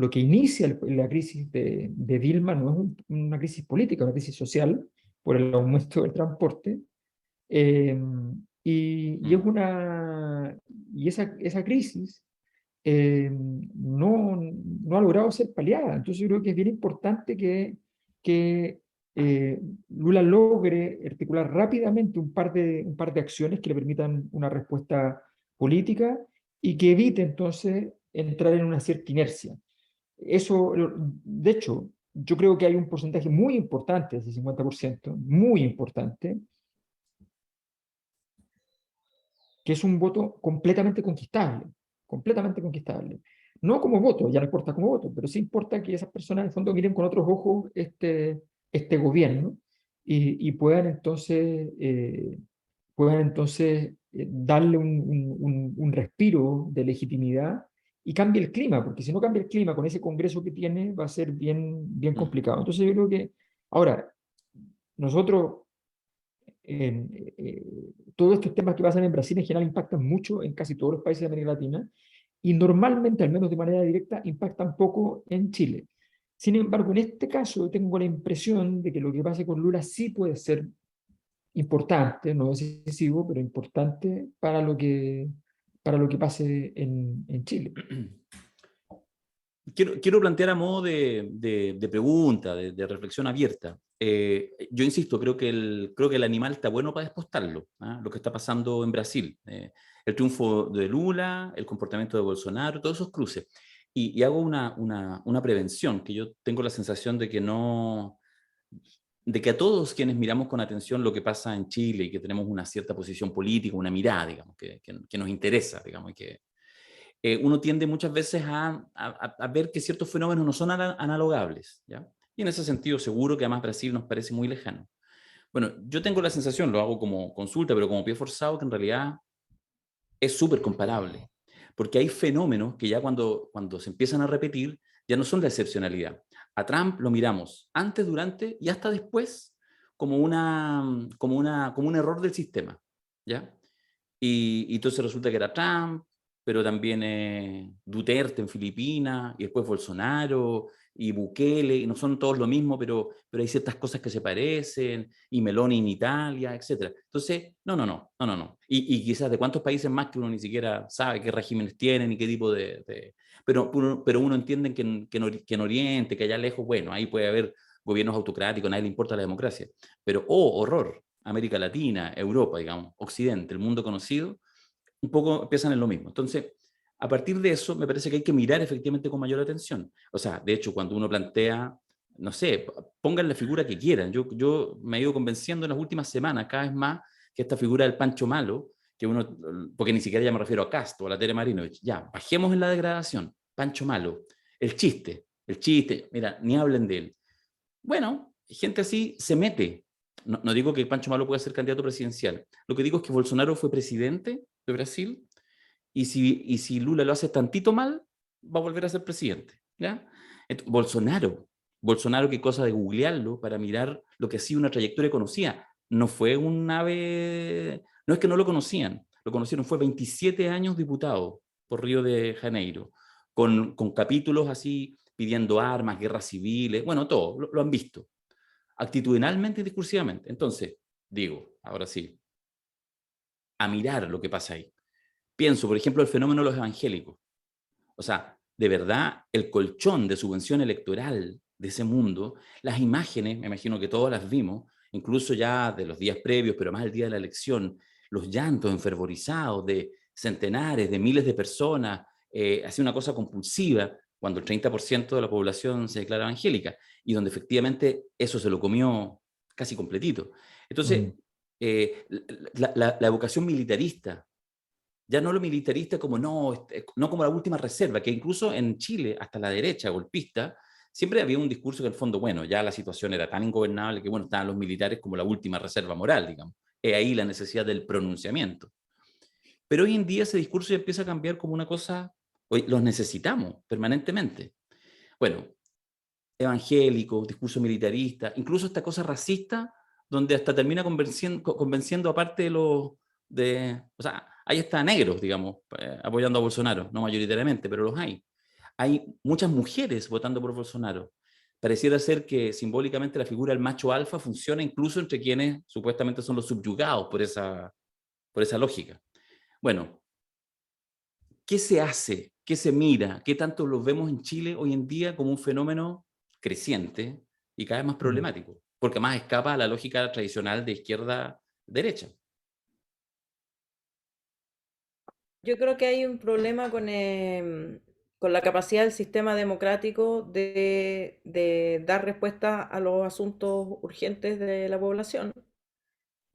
que inicia la crisis de Dilma no es una crisis política, es una crisis social por el aumento del transporte. Eh, y esa crisis no ha logrado ser paliada. Entonces yo creo que es bien importante que Lula logre articular rápidamente un par de acciones que le permitan una respuesta política y que evite entonces entrar en una cierta inercia. Eso, de hecho, yo creo que hay un porcentaje muy importante, ese 50%, muy importante, que es un voto completamente conquistable. No como voto, ya no importa como voto, pero sí importa que esas personas en el fondo miren con otros ojos este gobierno y puedan entonces darle un respiro de legitimidad y cambie el clima, porque si no cambia el clima con ese Congreso que tiene va a ser bien complicado. Entonces yo creo que, ahora, nosotros, todos estos temas que pasan en Brasil en general impactan mucho en casi todos los países de América Latina y normalmente, al menos de manera directa, impactan poco en Chile. Sin embargo, en este caso tengo la impresión de que lo que pase con Lula sí puede ser importante, no decisivo, pero importante para lo que pase en Chile. Quiero plantear a modo de pregunta, de reflexión abierta. Yo insisto, creo que el animal está bueno para despostarlo, ¿ah? Lo que está pasando en Brasil. El triunfo de Lula, el comportamiento de Bolsonaro, todos esos cruces. Y hago una prevención, que yo tengo la sensación de que no, de que a todos quienes miramos con atención lo que pasa en Chile y que tenemos una cierta posición política, una mirada, digamos, que nos interesa, digamos, y que uno tiende muchas veces a ver que ciertos fenómenos no son analogables, ¿ya? Y en ese sentido seguro que además Brasil nos parece muy lejano. Bueno, yo tengo la sensación, lo hago como consulta, pero como pie forzado, que en realidad es súper comparable, porque hay fenómenos que ya cuando se empiezan a repetir, ya no son la excepcionalidad. A Trump lo miramos antes, durante y hasta después como un error del sistema, ¿ya? Y entonces resulta que era Trump, pero también Duterte en Filipinas, y después Bolsonaro, y Bukele, y no son todos lo mismo, pero hay ciertas cosas que se parecen, y Meloni en Italia, etc. Entonces, no. Y quizás de cuántos países más que uno ni siquiera sabe qué regímenes tienen y qué tipo pero uno entiende que en Oriente, que allá lejos, bueno, ahí puede haber gobiernos autocráticos, a nadie le importa la democracia. Pero, oh, horror, América Latina, Europa, digamos, Occidente, el mundo conocido, un poco empiezan en lo mismo. Entonces, a partir de eso, me parece que hay que mirar efectivamente con mayor atención. O sea, de hecho, cuando uno plantea, no sé, pongan la figura que quieran. Yo me he ido convenciendo en las últimas semanas, cada vez más, que esta figura del Pancho Malo, que uno, porque ni siquiera ya me refiero a Castro o a la Tere Marinovich, ya, bajemos en la degradación. Pancho Malo, el chiste, mira, ni hablen de él. Bueno, gente así se mete. No digo que Pancho Malo pueda ser candidato presidencial. Lo que digo es que Bolsonaro fue presidente de Brasil y si Lula lo hace tantito mal, va a volver a ser presidente, ¿ya? Entonces, Bolsonaro, qué cosa de googlearlo para mirar lo que ha sido una trayectoria conocida. No fue un ave, no es que no lo conocían, lo conocieron, fue 27 años diputado por Río de Janeiro, con capítulos así pidiendo armas, guerras civiles, bueno, todo, lo han visto, actitudinalmente y discursivamente. Entonces, digo, ahora sí, a mirar lo que pasa ahí. Pienso, por ejemplo, el fenómeno de los evangélicos. O sea, de verdad, el colchón de subvención electoral de ese mundo, las imágenes, me imagino que todos las vimos, incluso ya de los días previos, pero más el día de la elección, los llantos enfervorizados de centenares, de miles de personas, hace una cosa compulsiva, cuando el 30% de la población se declara evangélica, y donde efectivamente eso se lo comió casi completito. Entonces, la vocación militarista, ya no lo militarista como no como la última reserva, que incluso en Chile, hasta la derecha golpista, siempre había un discurso que en el fondo, bueno, ya la situación era tan ingobernable que, bueno, estaban los militares como la última reserva moral, digamos. Es ahí la necesidad del pronunciamiento. Pero hoy en día ese discurso ya empieza a cambiar como una cosa, hoy los necesitamos permanentemente. Bueno, evangélico, discurso militarista, incluso esta cosa racista, donde hasta termina convenciendo aparte de los, o sea, hay hasta negros, digamos, apoyando a Bolsonaro, no mayoritariamente, pero los hay. Hay muchas mujeres votando por Bolsonaro. Pareciera ser que simbólicamente la figura del macho alfa funciona incluso entre quienes supuestamente son los subyugados por esa lógica. Bueno, ¿qué se hace? ¿Qué se mira? ¿Qué tanto lo vemos en Chile hoy en día como un fenómeno creciente y cada vez más problemático? Porque más escapa a la lógica tradicional de izquierda-derecha. Yo creo que hay un problema con la capacidad del sistema democrático de dar respuesta a los asuntos urgentes de la población,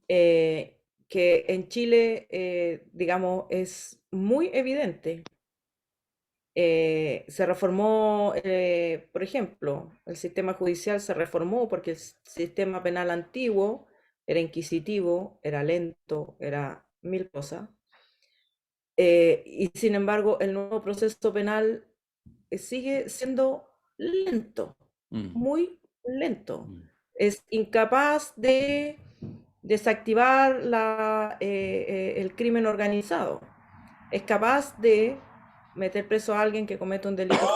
que en Chile, digamos, es muy evidente. Se reformó, por ejemplo, el sistema judicial se reformó porque el sistema penal antiguo era inquisitivo, era lento, era mil cosas. Y sin embargo, el nuevo proceso penal sigue siendo lento, Mm. muy lento. es incapaz de desactivar el crimen organizado. Es capaz de meter preso a alguien que comete un delito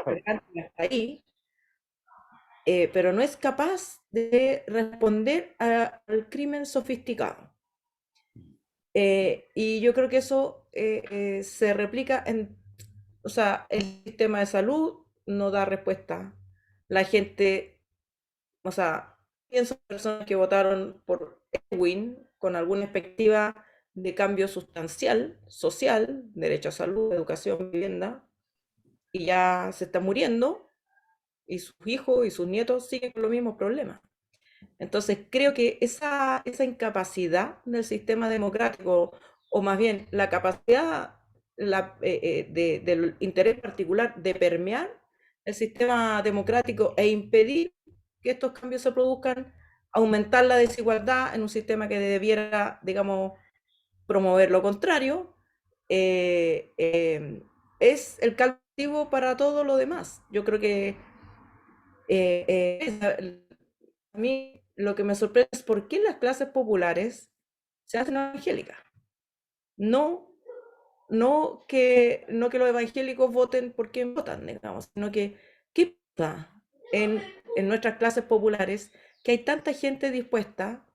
flagrante hasta ahí, pero no es capaz de responder al crimen sofisticado. Y yo creo que eso se replica o sea, el sistema de salud no da respuesta. La gente, o sea, pienso en personas que votaron por Edwin con alguna expectativa de cambio sustancial, social, derecho a salud, educación, vivienda, y ya se está muriendo, y sus hijos y sus nietos siguen con los mismos problemas. Entonces, creo que esa incapacidad del sistema democrático, o más bien la capacidad del interés particular de permear el sistema democrático e impedir que estos cambios se produzcan, aumentar la desigualdad en un sistema que debiera, digamos, promover lo contrario, es el castigo para todo lo demás. Yo creo que a mí lo que me sorprende es por qué las clases populares se hacen evangélicas. No, no que los evangélicos voten por quien votan, digamos, sino que ¿qué pasa en nuestras clases populares? Que hay tanta gente dispuesta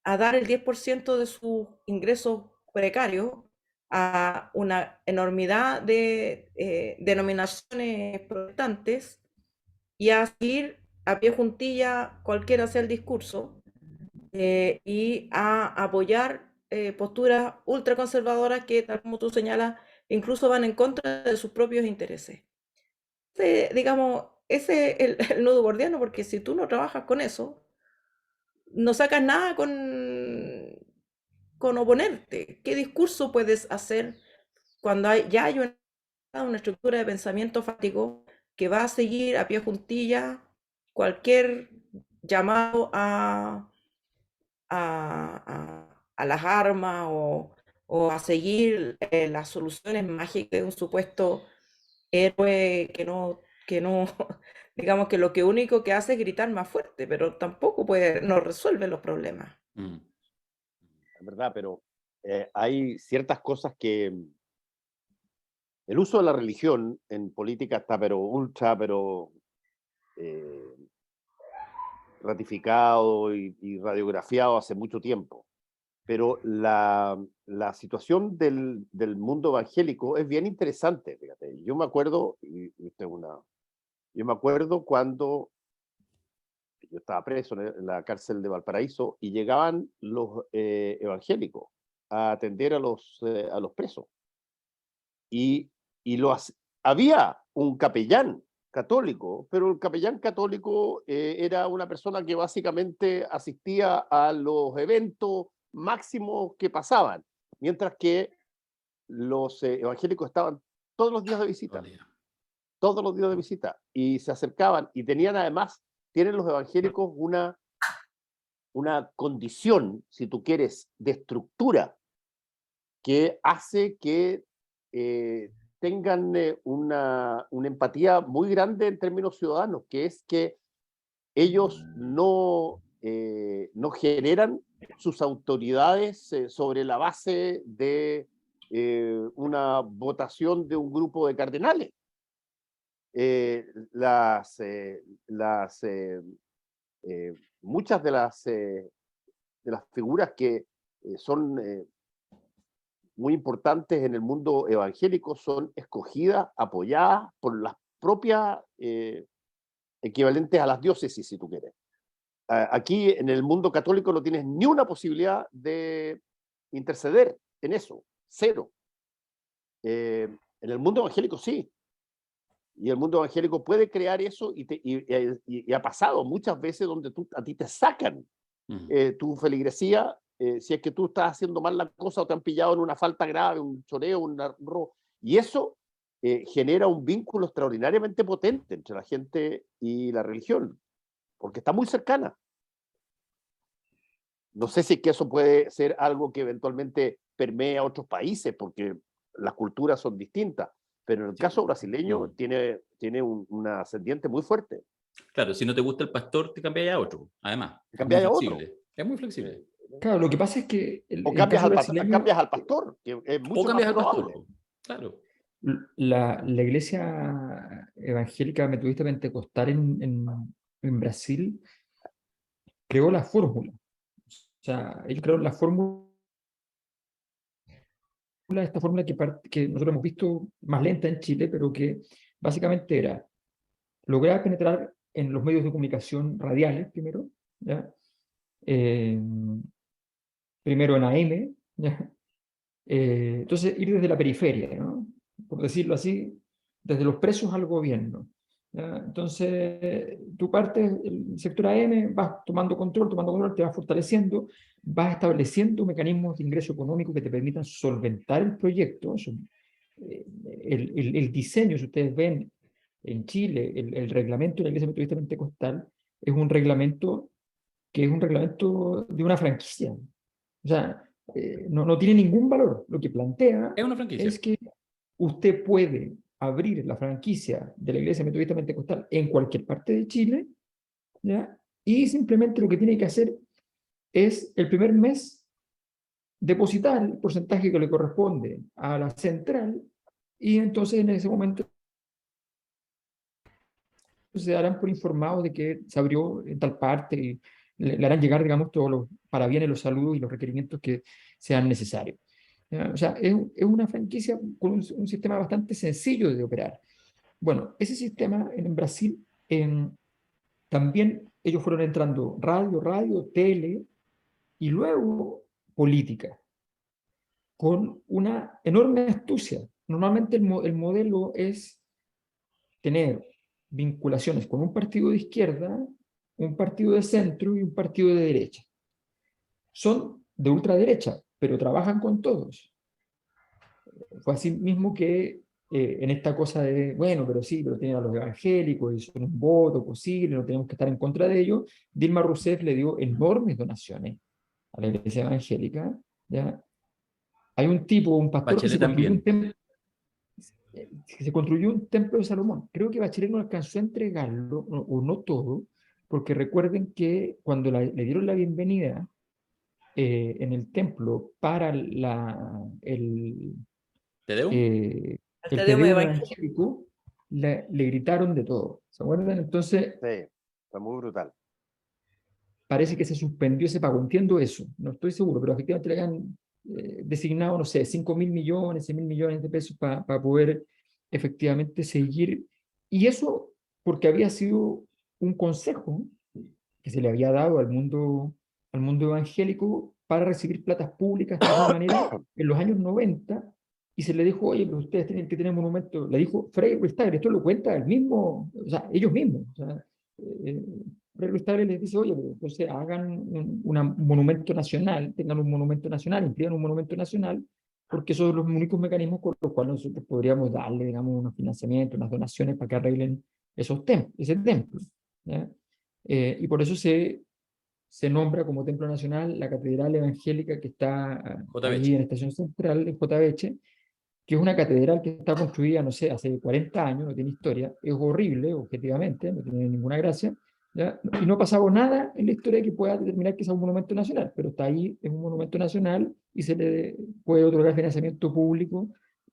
a dar el 10% de sus ingresos precarios a una enormidad de denominaciones protestantes y a seguir a pie juntilla cualquiera sea el discurso y a apoyar posturas ultraconservadoras que, tal como tú señalas, incluso van en contra de sus propios intereses. Digamos, ese es el nudo gordiano, porque si tú no trabajas con eso, no sacas nada con oponerte. ¿Qué discurso puedes hacer cuando ya hay una estructura de pensamiento fático que va a seguir a pie juntilla cualquier llamado a las armas o a seguir las soluciones mágicas de un supuesto héroe que no, digamos que lo que único que hace es gritar más fuerte, pero tampoco no resuelve los problemas. Es verdad, pero hay ciertas cosas que el uso de la religión en política está pero ratificado y radiografiado hace mucho tiempo. Pero la situación del mundo evangélico es bien interesante, fíjate. Yo me acuerdo, yo me acuerdo cuando yo estaba preso en la cárcel de Valparaíso y llegaban los evangélicos a atender a los presos. Y había un capellán católico, pero el capellán católico era una persona que básicamente asistía a los eventos máximos que pasaban, mientras que los evangélicos estaban todos los días de visita, todos los días de visita, y se acercaban, y tienen los evangélicos una condición, si tú quieres, de estructura que hace que tengan una empatía muy grande en términos ciudadanos, que es que ellos no generan sus autoridades sobre la base de una votación de un grupo de cardenales. Muchas de las figuras que son muy importantes en el mundo evangélico son escogidas, apoyadas por las propias equivalentes a las diócesis, si tú quieres. Aquí en el mundo católico no tienes ni una posibilidad de interceder en eso, cero. En el mundo evangélico sí. Y el mundo evangélico puede crear eso y ha pasado muchas veces donde a ti te sacan tu feligresía si es que tú estás haciendo mal la cosa o te han pillado en una falta grave, un choreo, un robo. Y eso genera un vínculo extraordinariamente potente entre la gente y la religión, porque está muy cercana. No sé si es que eso puede ser algo que eventualmente permee a otros países, porque las culturas son distintas, pero en el caso brasileño tiene un ascendiente muy fuerte. Claro, si no te gusta el pastor, te cambias a otro, además. Te Es muy cambias a otro. flexible. Es muy flexible. Claro, lo que pasa es que O el cambias caso al, brasileño, cambias al pastor, que es O mucho más cambias al pastor. probable. Claro. la iglesia evangélica metodista pentecostal en Brasil creó la fórmula. O sea, ellos crearon la fórmula, esta fórmula que nosotros hemos visto más lenta en Chile, pero que básicamente era lograr penetrar en los medios de comunicación radiales primero, ¿ya? Eh, primero en AM, ¿ya? Entonces ir desde la periferia, ¿no? Por decirlo así, desde los presos al gobierno, ¿ya? Entonces tú partes el sector AM, vas tomando control, te vas fortaleciendo, vas estableciendo mecanismos de ingreso económico que te permitan solventar el proyecto. El diseño, si ustedes ven en Chile, el reglamento de la Iglesia Metodista Pentecostal es un reglamento que es un reglamento de una franquicia. O sea, no tiene ningún valor. Lo que plantea Es una franquicia. es que usted puede abrir la franquicia de la Iglesia Metodista Pentecostal en cualquier parte de Chile, ¿ya? Y simplemente lo que tiene que hacer es el primer mes depositar el porcentaje que le corresponde a la central y entonces en ese momento se darán por informados de que se abrió en tal parte y le harán llegar, digamos, todos los parabienes, los saludos y los requerimientos que sean necesarios. ¿Ya? O sea, es una franquicia con un sistema bastante sencillo de operar. Bueno, ese sistema en Brasil también ellos fueron entrando radio, tele y luego política, con una enorme astucia. Normalmente el modelo es tener vinculaciones con un partido de izquierda, un partido de centro y un partido de derecha. Son de ultraderecha, pero trabajan con todos. Fue así mismo que en esta cosa de, bueno, pero sí, pero tienen a los evangélicos y son un voto posible, no tenemos que estar en contra de ellos, Dilma Rousseff le dio enormes donaciones a la iglesia evangélica, ¿ya? Hay un tipo, un pastor Bachelet también. que se construyó un templo de Salomón. Creo que Bachelet no alcanzó a entregarlo, o no todo, porque recuerden que cuando le dieron la bienvenida en el templo para ¿Te debo? El el Te Te Deum Deum evangélico. evangélico, le gritaron de todo. ¿Se acuerdan? Entonces, Sí, fue muy brutal. parece que se suspendió ese pago. Entiendo eso, no estoy seguro, pero efectivamente le habían designado, no sé, 5.000 millones, 6.000 millones de pesos para poder efectivamente seguir. Y eso porque había sido un consejo que se le había dado al mundo evangélico para recibir platas públicas de alguna manera en los años 90, y se le dijo, oye, pero ustedes tienen que tener monumento. Le dijo Frei Ruiz-Tagle, esto lo cuenta el mismo, o sea, ellos mismos. O sea, Frei Ruiz-Tagle les dice, oye, pero entonces hagan un monumento nacional, tengan un monumento nacional, impriman un monumento nacional, porque esos son los únicos mecanismos con los cuales nosotros podríamos darle, digamos, unos financiamientos, unas donaciones para que arreglen ese templo, ¿ya? Y por eso se nombra como templo nacional la catedral evangélica que está ahí JBH. en Estación Central, en Jotaveche, que es una catedral que está construida, no sé, hace 40 años, no tiene historia, es horrible, objetivamente, no tiene ninguna gracia, ¿ya? Y no ha pasado nada en la historia que pueda determinar que sea un monumento nacional, pero está ahí, es un monumento nacional y se le puede otorgar financiamiento público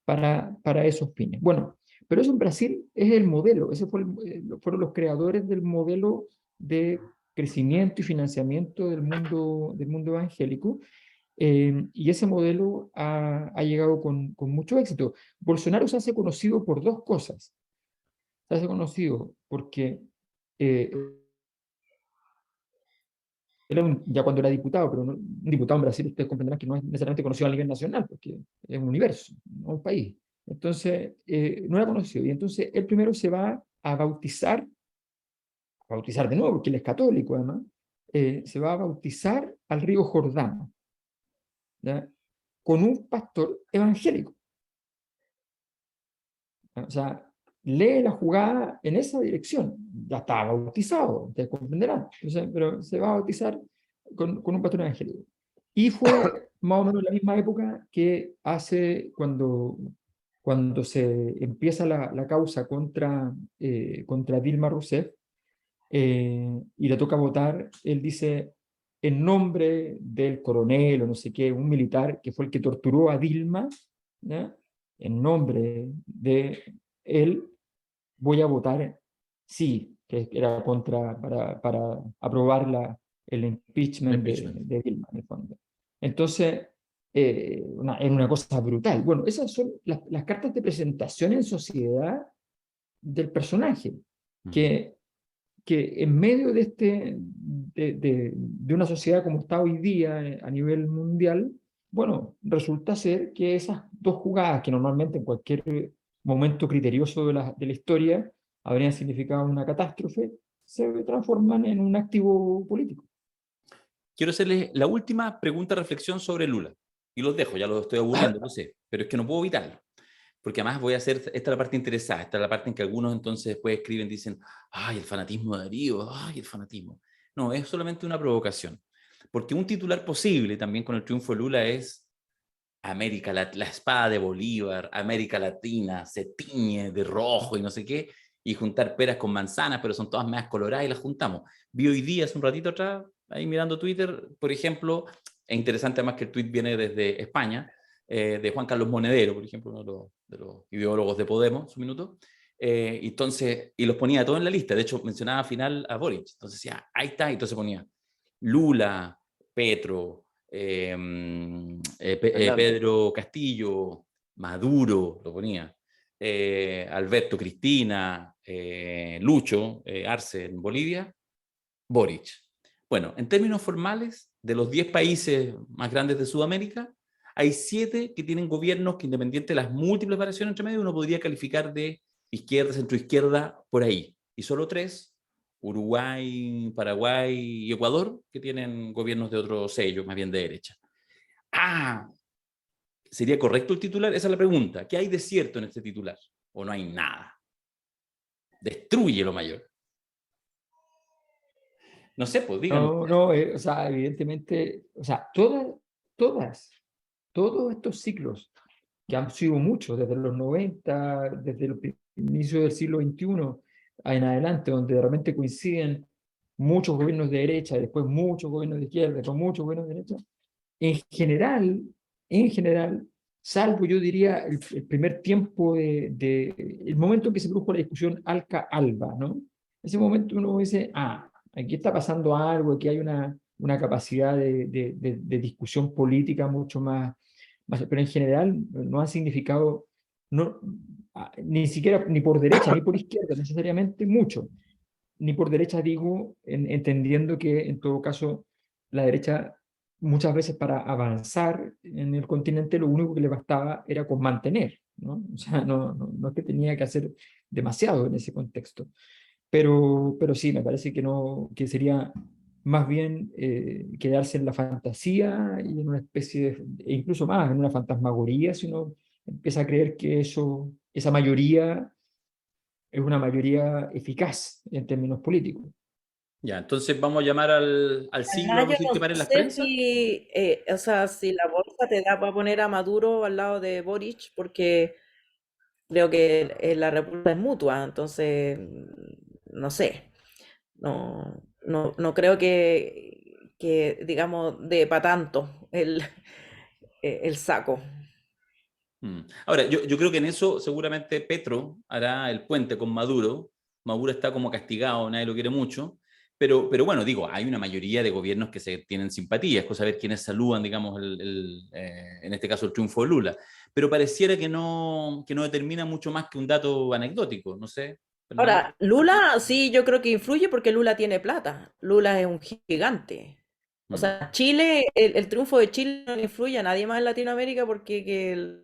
para esos fines. Bueno, pero eso en Brasil es el modelo, ese fueron los creadores del modelo de crecimiento y financiamiento del mundo evangélico, y ese modelo ha llegado con mucho éxito. Bolsonaro se hace conocido por dos cosas. Se hace conocido porque eh, ya cuando era diputado, pero un diputado en Brasil, ustedes comprenderán que no es necesariamente conocido a nivel nacional, porque es un universo, no un país. Entonces, no era conocido. Y entonces, él primero se va a bautizar de nuevo, porque él es católico además, se va a bautizar al río Jordán, ¿ya? Con un pastor evangélico. O sea, lee la jugada en esa dirección. Ya está bautizado, ustedes comprenderán. Entonces, pero se va a bautizar con un pastor evangélico. Y fue más o menos la misma época que hace cuando se empieza la causa contra Dilma Rousseff. y le toca votar, él dice, en nombre del coronel o no sé qué, un militar que fue el que torturó a Dilma, ¿ya? En nombre de él, voy a votar sí, que era para aprobar el impeachment Impeachment. de Dilma, en el fondo. Entonces, es una cosa brutal. Bueno, esas son las cartas de presentación en sociedad del personaje, que, que en medio de una sociedad como está hoy día a nivel mundial, bueno, resulta ser que esas dos jugadas que normalmente en cualquier momento criterioso de la historia habrían significado una catástrofe, se transforman en un activo político. Quiero hacerles la última pregunta, reflexión sobre Lula. Y los dejo, ya los estoy aburriendo, lo sé, pero es que no puedo evitarlo. Porque además voy a hacer, esta es la parte interesada, esta es la parte en que algunos entonces después escriben, dicen, ay, el fanatismo de Darío, ay, el fanatismo. No, es solamente una provocación. Porque un titular posible también con el triunfo de Lula es América, la espada de Bolívar, América Latina, se tiñe de rojo y no sé qué, y juntar peras con manzanas, pero son todas más coloradas y las juntamos. Vi hoy día, hace un ratito atrás, ahí mirando Twitter, por ejemplo, es interesante además que el tweet viene desde España, de Juan Carlos Monedero, por ejemplo, uno de los ideólogos de Podemos, su minuto, entonces, y los ponía todos en la lista, de hecho mencionaba al final a Boric, entonces decía, ahí está, y entonces ponía Lula, Petro, Pedro Castillo, Maduro, lo ponía, Alberto Cristina, Lucho, Arce en Bolivia, Boric. Bueno, en términos formales, de los 10 países más grandes de Sudamérica, hay 7 que tienen gobiernos que, independiente de las múltiples variaciones entre medio, uno podría calificar de izquierda, centroizquierda, por ahí. Y solo 3, Uruguay, Paraguay y Ecuador, que tienen gobiernos de otro sello, más bien de derecha. Ah, ¿sería correcto el titular? Esa es la pregunta. ¿Qué hay de cierto en este titular? ¿O no hay nada? Destruye lo mayor. No sé, pues díganlo. No, no, o sea, evidentemente, o sea, todos estos ciclos, que han sido muchos, desde los 90, desde el inicio del siglo XXI en adelante, donde de repente coinciden muchos gobiernos de derecha, después muchos gobiernos de izquierda, después muchos gobiernos de derecha, en general, salvo yo diría el primer tiempo el momento en que se produjo la discusión Alca-Alba, ¿no? Ese momento uno dice, aquí está pasando algo, aquí hay una capacidad de discusión política mucho más, pero en general no ha significado, no, ni siquiera, ni por derecha, ni por izquierda necesariamente, mucho. Ni por derecha digo, entendiendo que en todo caso la derecha muchas veces para avanzar en el continente lo único que le bastaba era con mantener, ¿no? O sea, no es que tenía que hacer demasiado en ese contexto. Pero sí, me parece que, no, que sería más bien quedarse en la fantasía y en una especie e incluso más, en una fantasmagoría, si uno empieza a creer que esa mayoría es una mayoría eficaz en términos políticos. Ya, entonces vamos a llamar al siglo, Además, vamos a yo decir que no paren las sé prensas. si, o sea, si la bolsa te da para poner a Maduro al lado de Boric, porque creo que la repulsa es mutua, entonces, no sé, no creo que digamos, de para tanto el saco. Ahora, yo creo que en eso seguramente Petro hará el puente con Maduro. Maduro está como castigado, nadie lo quiere mucho. Pero bueno, digo, hay una mayoría de gobiernos que se tienen simpatía, es cosa de ver quiénes saludan, digamos, en este caso el triunfo de Lula. Pero pareciera que no determina mucho más que un dato anecdótico, no sé, Fernando. Ahora, Lula sí, yo creo que influye porque Lula tiene plata. Lula es un gigante. O Mm, sea, Chile, el triunfo de Chile no influye a nadie más en Latinoamérica porque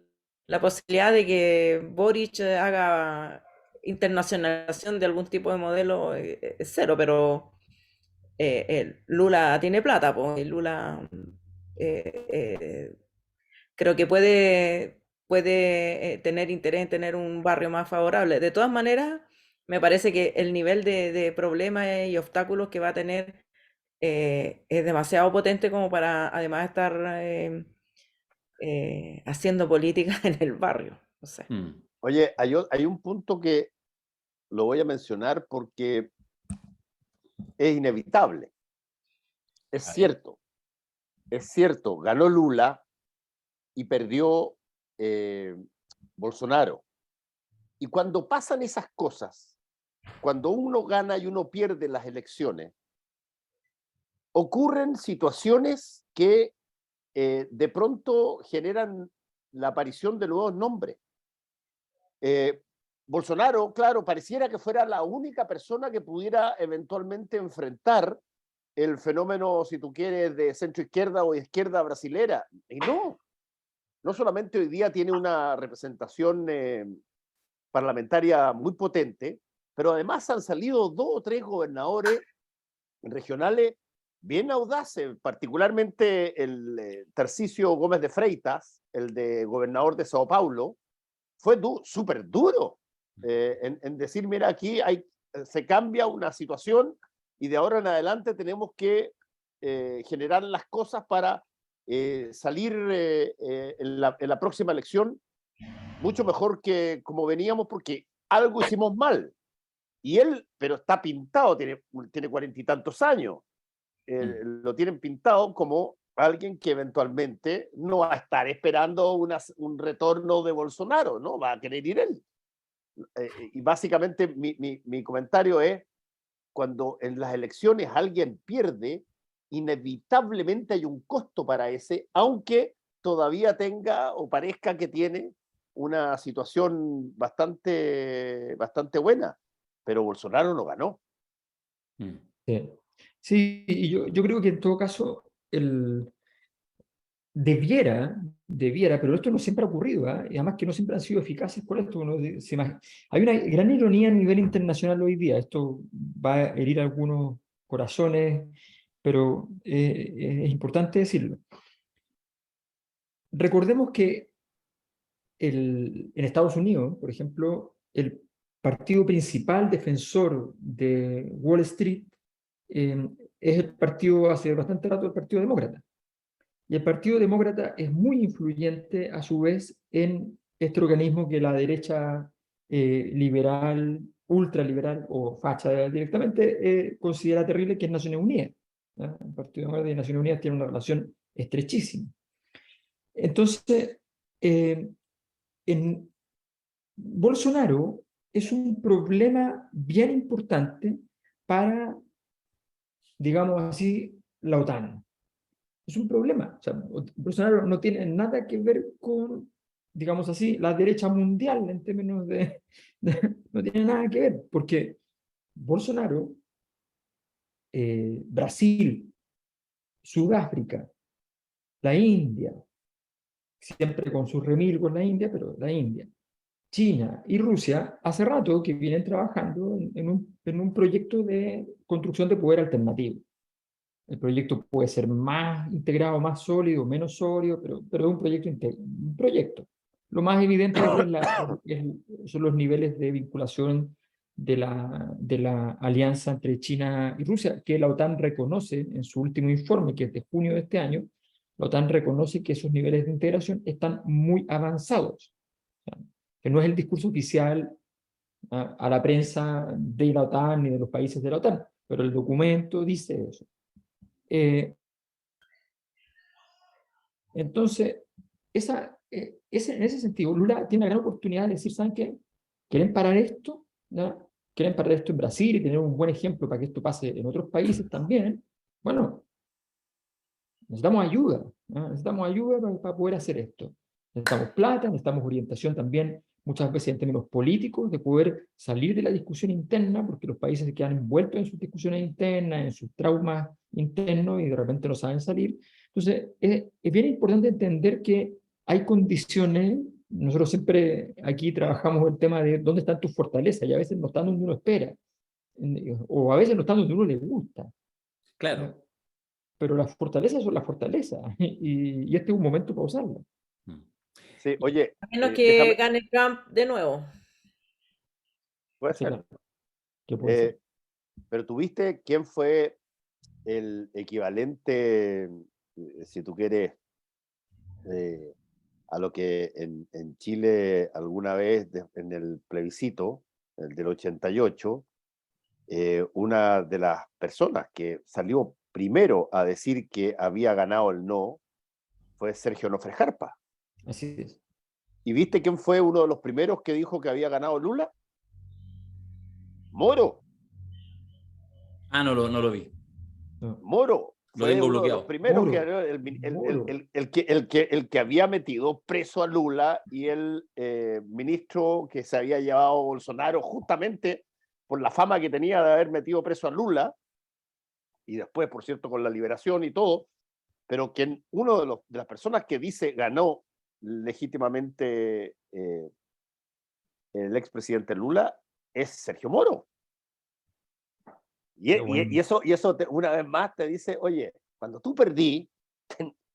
la posibilidad de que Boric haga internacionalización de algún tipo de modelo es cero, pero Lula tiene plata, pues, Lula eh, eh, creo que puede tener interés en tener un barrio más favorable. De todas maneras, me parece que el nivel de problemas y obstáculos que va a tener es demasiado potente como para además estar haciendo política en el barrio. No sé. Oye, hay un punto que lo voy a mencionar porque es inevitable. Es A ver. cierto, ganó Lula y perdió Bolsonaro. Y cuando pasan esas cosas, cuando uno gana y uno pierde las elecciones, ocurren situaciones que de pronto generan la aparición de nuevos nombres. Bolsonaro, claro, pareciera que fuera la única persona que pudiera eventualmente enfrentar el fenómeno, si tú quieres, de centro izquierda o izquierda brasilera. Y no solamente hoy día tiene una representación parlamentaria muy potente, pero además han salido 2 o 3 gobernadores regionales bien audaces, particularmente el Tarcisio Gómez de Freitas, el de gobernador de Sao Paulo, fue súper duro en decir, mira, aquí se cambia una situación y de ahora en adelante tenemos que generar las cosas para salir en la próxima elección mucho mejor que como veníamos, porque algo hicimos mal. Y él, pero está pintado, tiene 40 y tantos años, lo tienen pintado como alguien que eventualmente no va a estar esperando un retorno de Bolsonaro, ¿no? Va a querer ir él. Y básicamente mi comentario es, cuando en las elecciones alguien pierde, inevitablemente hay un costo para ese, aunque todavía tenga o parezca que tiene una situación bastante buena, pero Bolsonaro no ganó. Mm. Sí, sí, y yo creo que en todo caso debiera, pero esto no siempre ha ocurrido, ¿ah? Y además que no siempre han sido eficaces por esto. Hay una gran ironía a nivel internacional hoy día. Esto va a herir algunos corazones, pero es importante decirlo. Recordemos que en Estados Unidos, por ejemplo, el partido principal defensor de Wall Street es el partido, hace bastante rato, el Partido Demócrata. Y el Partido Demócrata es muy influyente, a su vez, en este organismo que la derecha liberal, ultraliberal o facha directamente considera terrible, que es Naciones Unidas. ¿Ya? El Partido Demócrata y Naciones Unidas tienen una relación estrechísima. Entonces, en Bolsonaro es un problema bien importante para, digamos así, la OTAN. Es un problema. O sea, Bolsonaro no tiene nada que ver con, digamos así, la derecha mundial en términos no tiene nada que ver, porque Bolsonaro, Brasil, Sudáfrica, la India, siempre con su remil con la India, pero la India, China y Rusia, hace rato que vienen trabajando en un proyecto de construcción de poder alternativo. El proyecto puede ser más integrado, más sólido, menos sólido, pero es un proyecto. Un proyecto. Lo más evidente son los niveles de vinculación de la alianza entre China y Rusia, que la OTAN reconoce en su último informe, que es de junio de este año. La OTAN reconoce que esos niveles de integración están muy avanzados. Que no es el discurso oficial a la prensa de la OTAN ni de los países de la OTAN, pero el documento dice eso. Entonces, en ese sentido, Lula tiene una gran oportunidad de decir, ¿saben qué? ¿Quieren parar esto? ¿No? ¿Quieren parar esto en Brasil y tener un buen ejemplo para que esto pase en otros países también? Bueno, necesitamos ayuda, ¿no? Necesitamos ayuda para poder hacer esto. Necesitamos plata, necesitamos orientación también, muchas veces en términos políticos, de poder salir de la discusión interna, porque los países se quedan envueltos en sus discusiones internas, en sus traumas internos y de repente no saben salir. Entonces, es bien importante entender que hay condiciones. Nosotros siempre aquí trabajamos el tema de dónde están tus fortalezas y a veces no están donde uno espera, o a veces no están donde uno le gusta. Claro. Pero las fortalezas son las fortalezas y este es un momento para usarlas. Mm. Sí, oye, A menos que déjame, gane Trump de nuevo. puede Sí, ser. claro, que puede ser. Pero ¿tuviste quién fue el equivalente, si tú quieres, a lo que en Chile alguna vez en el plebiscito, el del 88, una de las personas que salió primero a decir que había ganado el no fue Sergio Nofre Jarpa. Así es. ¿Y viste quién fue uno de los primeros que dijo que había ganado Lula? Moro. Ah, no lo vi. No. Moro Lo fue tengo uno de los bloqueado. primeros Moro. el que había metido preso a Lula, y el ministro que se había llevado Bolsonaro justamente por la fama que tenía de haber metido preso a Lula, y después, por cierto, con la liberación y todo, pero que uno de las personas que dice ganó legítimamente el expresidente Lula es Sergio Moro. Qué bueno. Y eso una vez más te dice, oye, cuando tú perdí,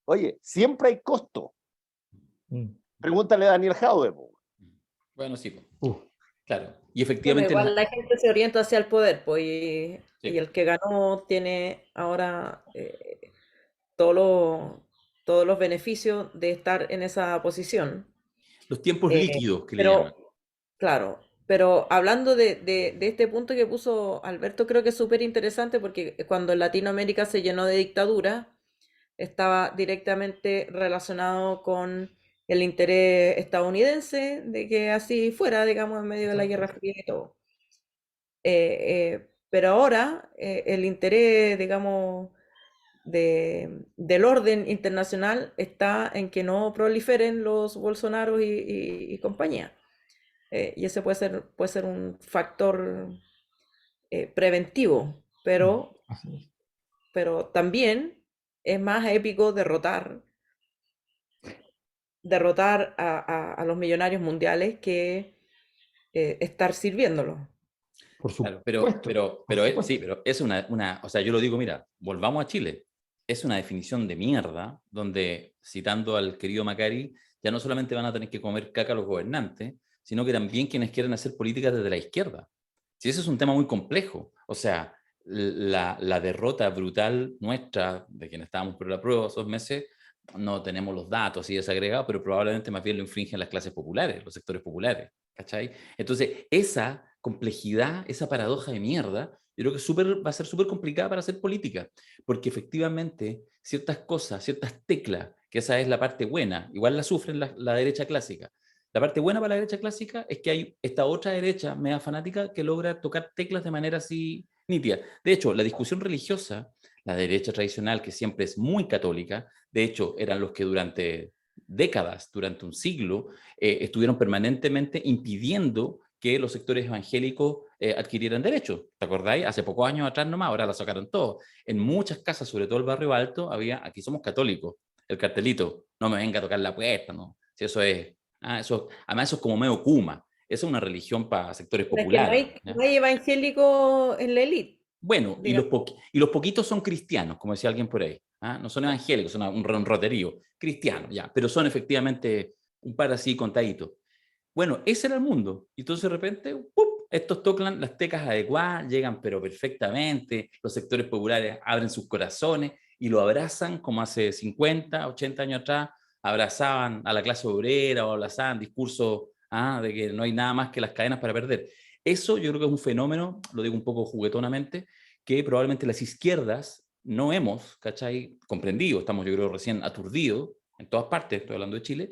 oye, siempre hay costo. Mm. Pregúntale a Daniel Jaude. Bueno, sí, po. Uf. Claro. Y Bueno, efectivamente igual la gente se orienta hacia el poder, pues, y Sí. el que ganó tiene ahora todos los beneficios de estar en esa posición. los tiempos Eh, líquidos que le llaman. Pero, claro, pero hablando de este punto que puso Alberto, creo que es súper interesante porque cuando en Latinoamérica se llenó de dictadura, estaba directamente relacionado con el interés estadounidense de que así fuera, digamos, en medio de la Guerra Fría y todo. Pero ahora el interés, digamos, del orden internacional está en que no proliferen los Bolsonaros y compañía. Y ese puede ser un factor preventivo, Así es. pero también es más épico derrotar a los millonarios mundiales que estar sirviéndolos. Por Claro, supuesto. Por sí, supuesto. pero es o sea, yo lo digo, mira, volvamos a Chile. Es una definición de mierda, donde, citando al querido Macari, ya no solamente van a tener que comer caca los gobernantes, sino que también quienes quieren hacer políticas desde la izquierda. Si ese es un tema muy complejo, o sea, la derrota brutal nuestra, de quienes estábamos por la prueba esos meses, no tenemos los datos así desagregados, pero probablemente más bien lo infringen las clases populares, los sectores populares, ¿cachai? Entonces, esa complejidad, esa paradoja de mierda, yo creo que va a ser súper complicada para hacer política, porque efectivamente ciertas cosas, ciertas teclas, que esa es la parte buena, igual la sufren la derecha clásica. La parte buena para la derecha clásica es que hay esta otra derecha media fanática que logra tocar teclas de manera así nítida. De hecho, la discusión religiosa, la derecha tradicional, que siempre es muy católica, de hecho, eran los que durante décadas, durante un siglo, estuvieron permanentemente impidiendo que los sectores evangélicos adquirieran derechos. ¿Te acordáis? Hace pocos años atrás nomás, ahora la sacaron todo. En muchas casas, sobre todo el barrio alto, había, aquí somos católicos, el cartelito, no me venga a tocar la puerta, ¿no? Si eso es, además eso es como medio Kuma, eso es una religión para sectores Es que populares. no hay evangélico en la élite, Bueno, digamos. y los poquitos son cristianos, como decía alguien por ahí. ¿Ah? No son evangélicos, son un roterío. Cristianos, ya, pero son efectivamente un par así contaditos. Bueno, ese era el mundo. Y entonces de repente, ¡pum!, estos tocan las teclas adecuadas, llegan pero perfectamente, los sectores populares abren sus corazones y lo abrazan como hace 50, 80 años atrás, abrazaban a la clase obrera o abrazaban discursos de que no hay nada más que las cadenas para perder. Eso yo creo que es un fenómeno, lo digo un poco juguetonamente, que probablemente las izquierdas no hemos, ¿cachai?, comprendido, estamos yo creo recién aturdidos en todas partes, estoy hablando de Chile,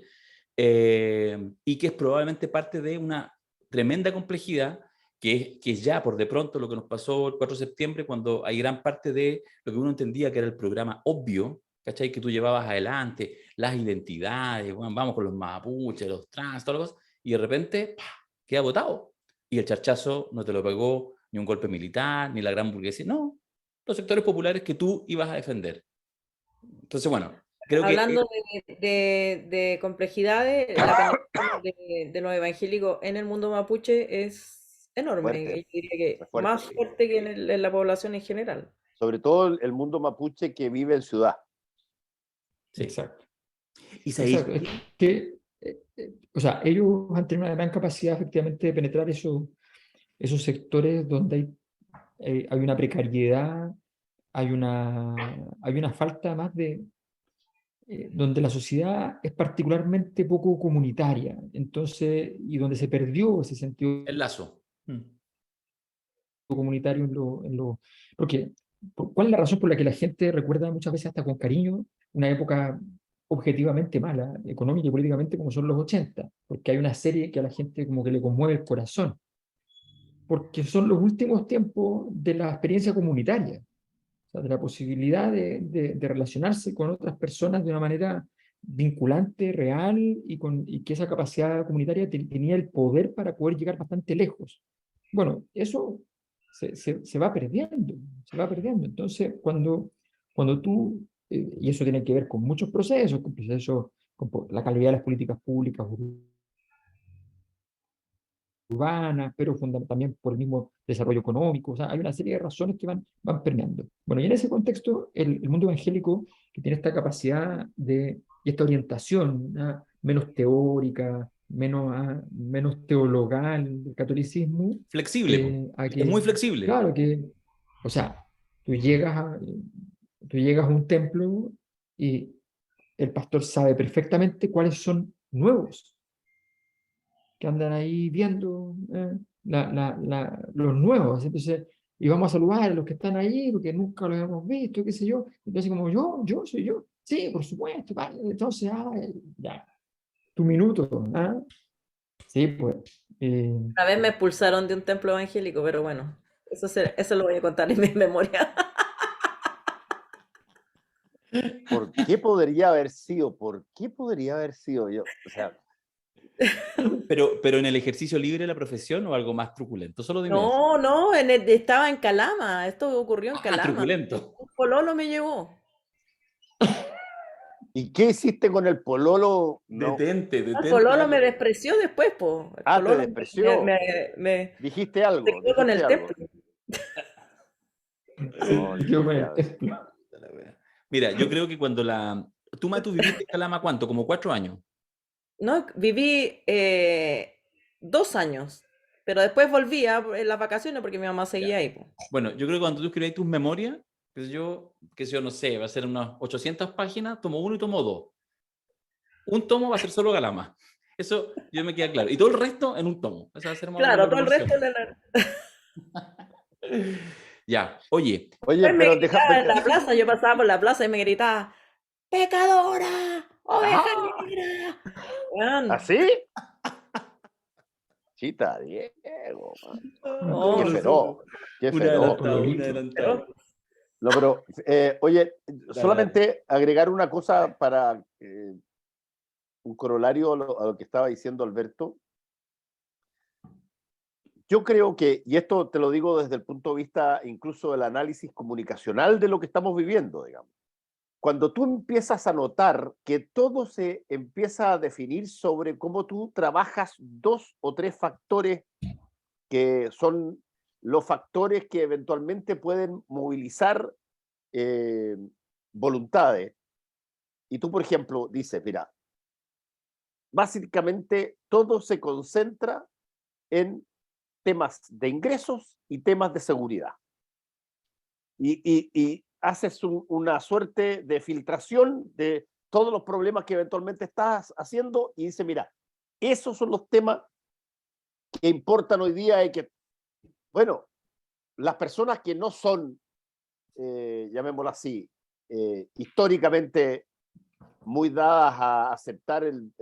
y que es probablemente parte de una tremenda complejidad que es ya por de pronto lo que nos pasó el 4 de septiembre, cuando hay gran parte de lo que uno entendía que era el programa obvio, ¿cachai?, que tú llevabas adelante, las identidades, bueno, vamos con los mapuches, los trans, todas las cosas, y de repente ¡pah!, queda botado. Y el charchazo no te lo pegó ni un golpe militar, ni la gran burguesía, no, los sectores populares que tú ibas a defender. Entonces, bueno, creo que Hablando de complejidades, la penetración de los evangélicos en el mundo mapuche es enorme. Fuerte, Yo diría que es fuerte. más fuerte que en la población en general. Sobre todo el mundo mapuche que vive en ciudad. sí. Exacto. Y sabéis Exacto. Es que, o sea, ellos han tenido una gran capacidad efectivamente de penetrar esos sectores donde hay una precariedad, hay una falta más donde la sociedad es particularmente poco comunitaria, entonces, y donde se perdió ese sentido. el lazo. comunitario porque, ¿cuál es la razón por la que la gente recuerda muchas veces hasta con cariño una época objetivamente mala, económica y políticamente, como son los 80? Porque hay una serie que a la gente como que le conmueve el corazón, porque son los últimos tiempos de la experiencia comunitaria, o sea, de la posibilidad de relacionarse con otras personas de una manera vinculante, real, y que esa capacidad comunitaria tenía el poder para poder llegar bastante lejos. Bueno, eso se va perdiendo, se va perdiendo. Entonces, cuando tú, y eso tiene que ver con muchos procesos, con la calidad de las políticas públicas urbanas, pero también por el mismo desarrollo económico. O sea, hay una serie de razones que van permeando. Bueno, y en ese contexto, el mundo evangélico, que tiene esta capacidad y esta orientación, menos teórica, menos teologal del catolicismo, Flexible, po. Es muy flexible. claro, o sea, tú llegas a, tú llegas a un templo y el pastor sabe perfectamente cuáles son nuevos que andan ahí viendo los nuevos. Entonces, y vamos a saludar a los que están ahí, porque nunca los hemos visto, qué sé yo. Entonces, como yo soy yo. Sí, por supuesto. Vale. Entonces, ya, tu minuto. Sí, pues. Una vez me expulsaron de un templo evangélico, pero bueno, eso lo voy a contar en mi memoria. ¿Por qué podría haber sido? ¿Por qué podría haber sido yo? O sea, Pero en el ejercicio libre de la profesión o algo más truculento, solo dime eso. No, estaba en Calama, esto ocurrió en Ah, Calama. truculento. Un pololo me llevó. ¿y qué hiciste con el pololo? No. Detente, El detente. pololo dale. me despreció después, po. El Ah, te pololo despreció. me Dijiste se algo, quedó con dijiste el algo. templo. No, Se quedó con dijiste el algo. templo. Mira, yo creo que cuando Tú, Matu, viviste en Calama, ¿cuánto? ¿Como 4 años? No, viví 2 años, pero después volví en las vacaciones porque mi mamá seguía Ya. ahí, po. Bueno, yo creo que cuando tú escribes tus memorias, que yo no sé, va a ser unas 800 páginas, tomo uno y tomo dos. Un tomo va a ser solo Calama. Eso yo me queda claro. Y todo el resto en un tomo. Esa va a ser más o menos Claro, la todo el proporción. resto de la... Ya, oye, Oye, Después me pero gritaba en la eso plaza, yo pasaba por la plaza y me gritaba, ¡pecadora! ¡Oveja ¡Ah! negra! Weón, ¿Así? Chita, Diego, man. no, Qué no, pero feroz, qué un feroz. adelantado, un Pololito. adelantado. pero No, pero, oye, Dale, solamente agregar una cosa para un corolario a lo que estaba diciendo Alberto. Yo creo que, y esto te lo digo desde el punto de vista incluso del análisis comunicacional de lo que estamos viviendo, digamos. Cuando tú empiezas a notar que todo se empieza a definir sobre cómo tú trabajas 2 o 3 factores que son los factores que eventualmente pueden movilizar voluntades. Y tú, por ejemplo, dices, mira, básicamente todo se concentra en temas de ingresos y temas de seguridad. Y haces una suerte de filtración de todos los problemas que eventualmente estás haciendo y dices, mira, esos son los temas que importan hoy día y que, bueno, las personas que no son, llamémoslo así, históricamente muy dadas a aceptar el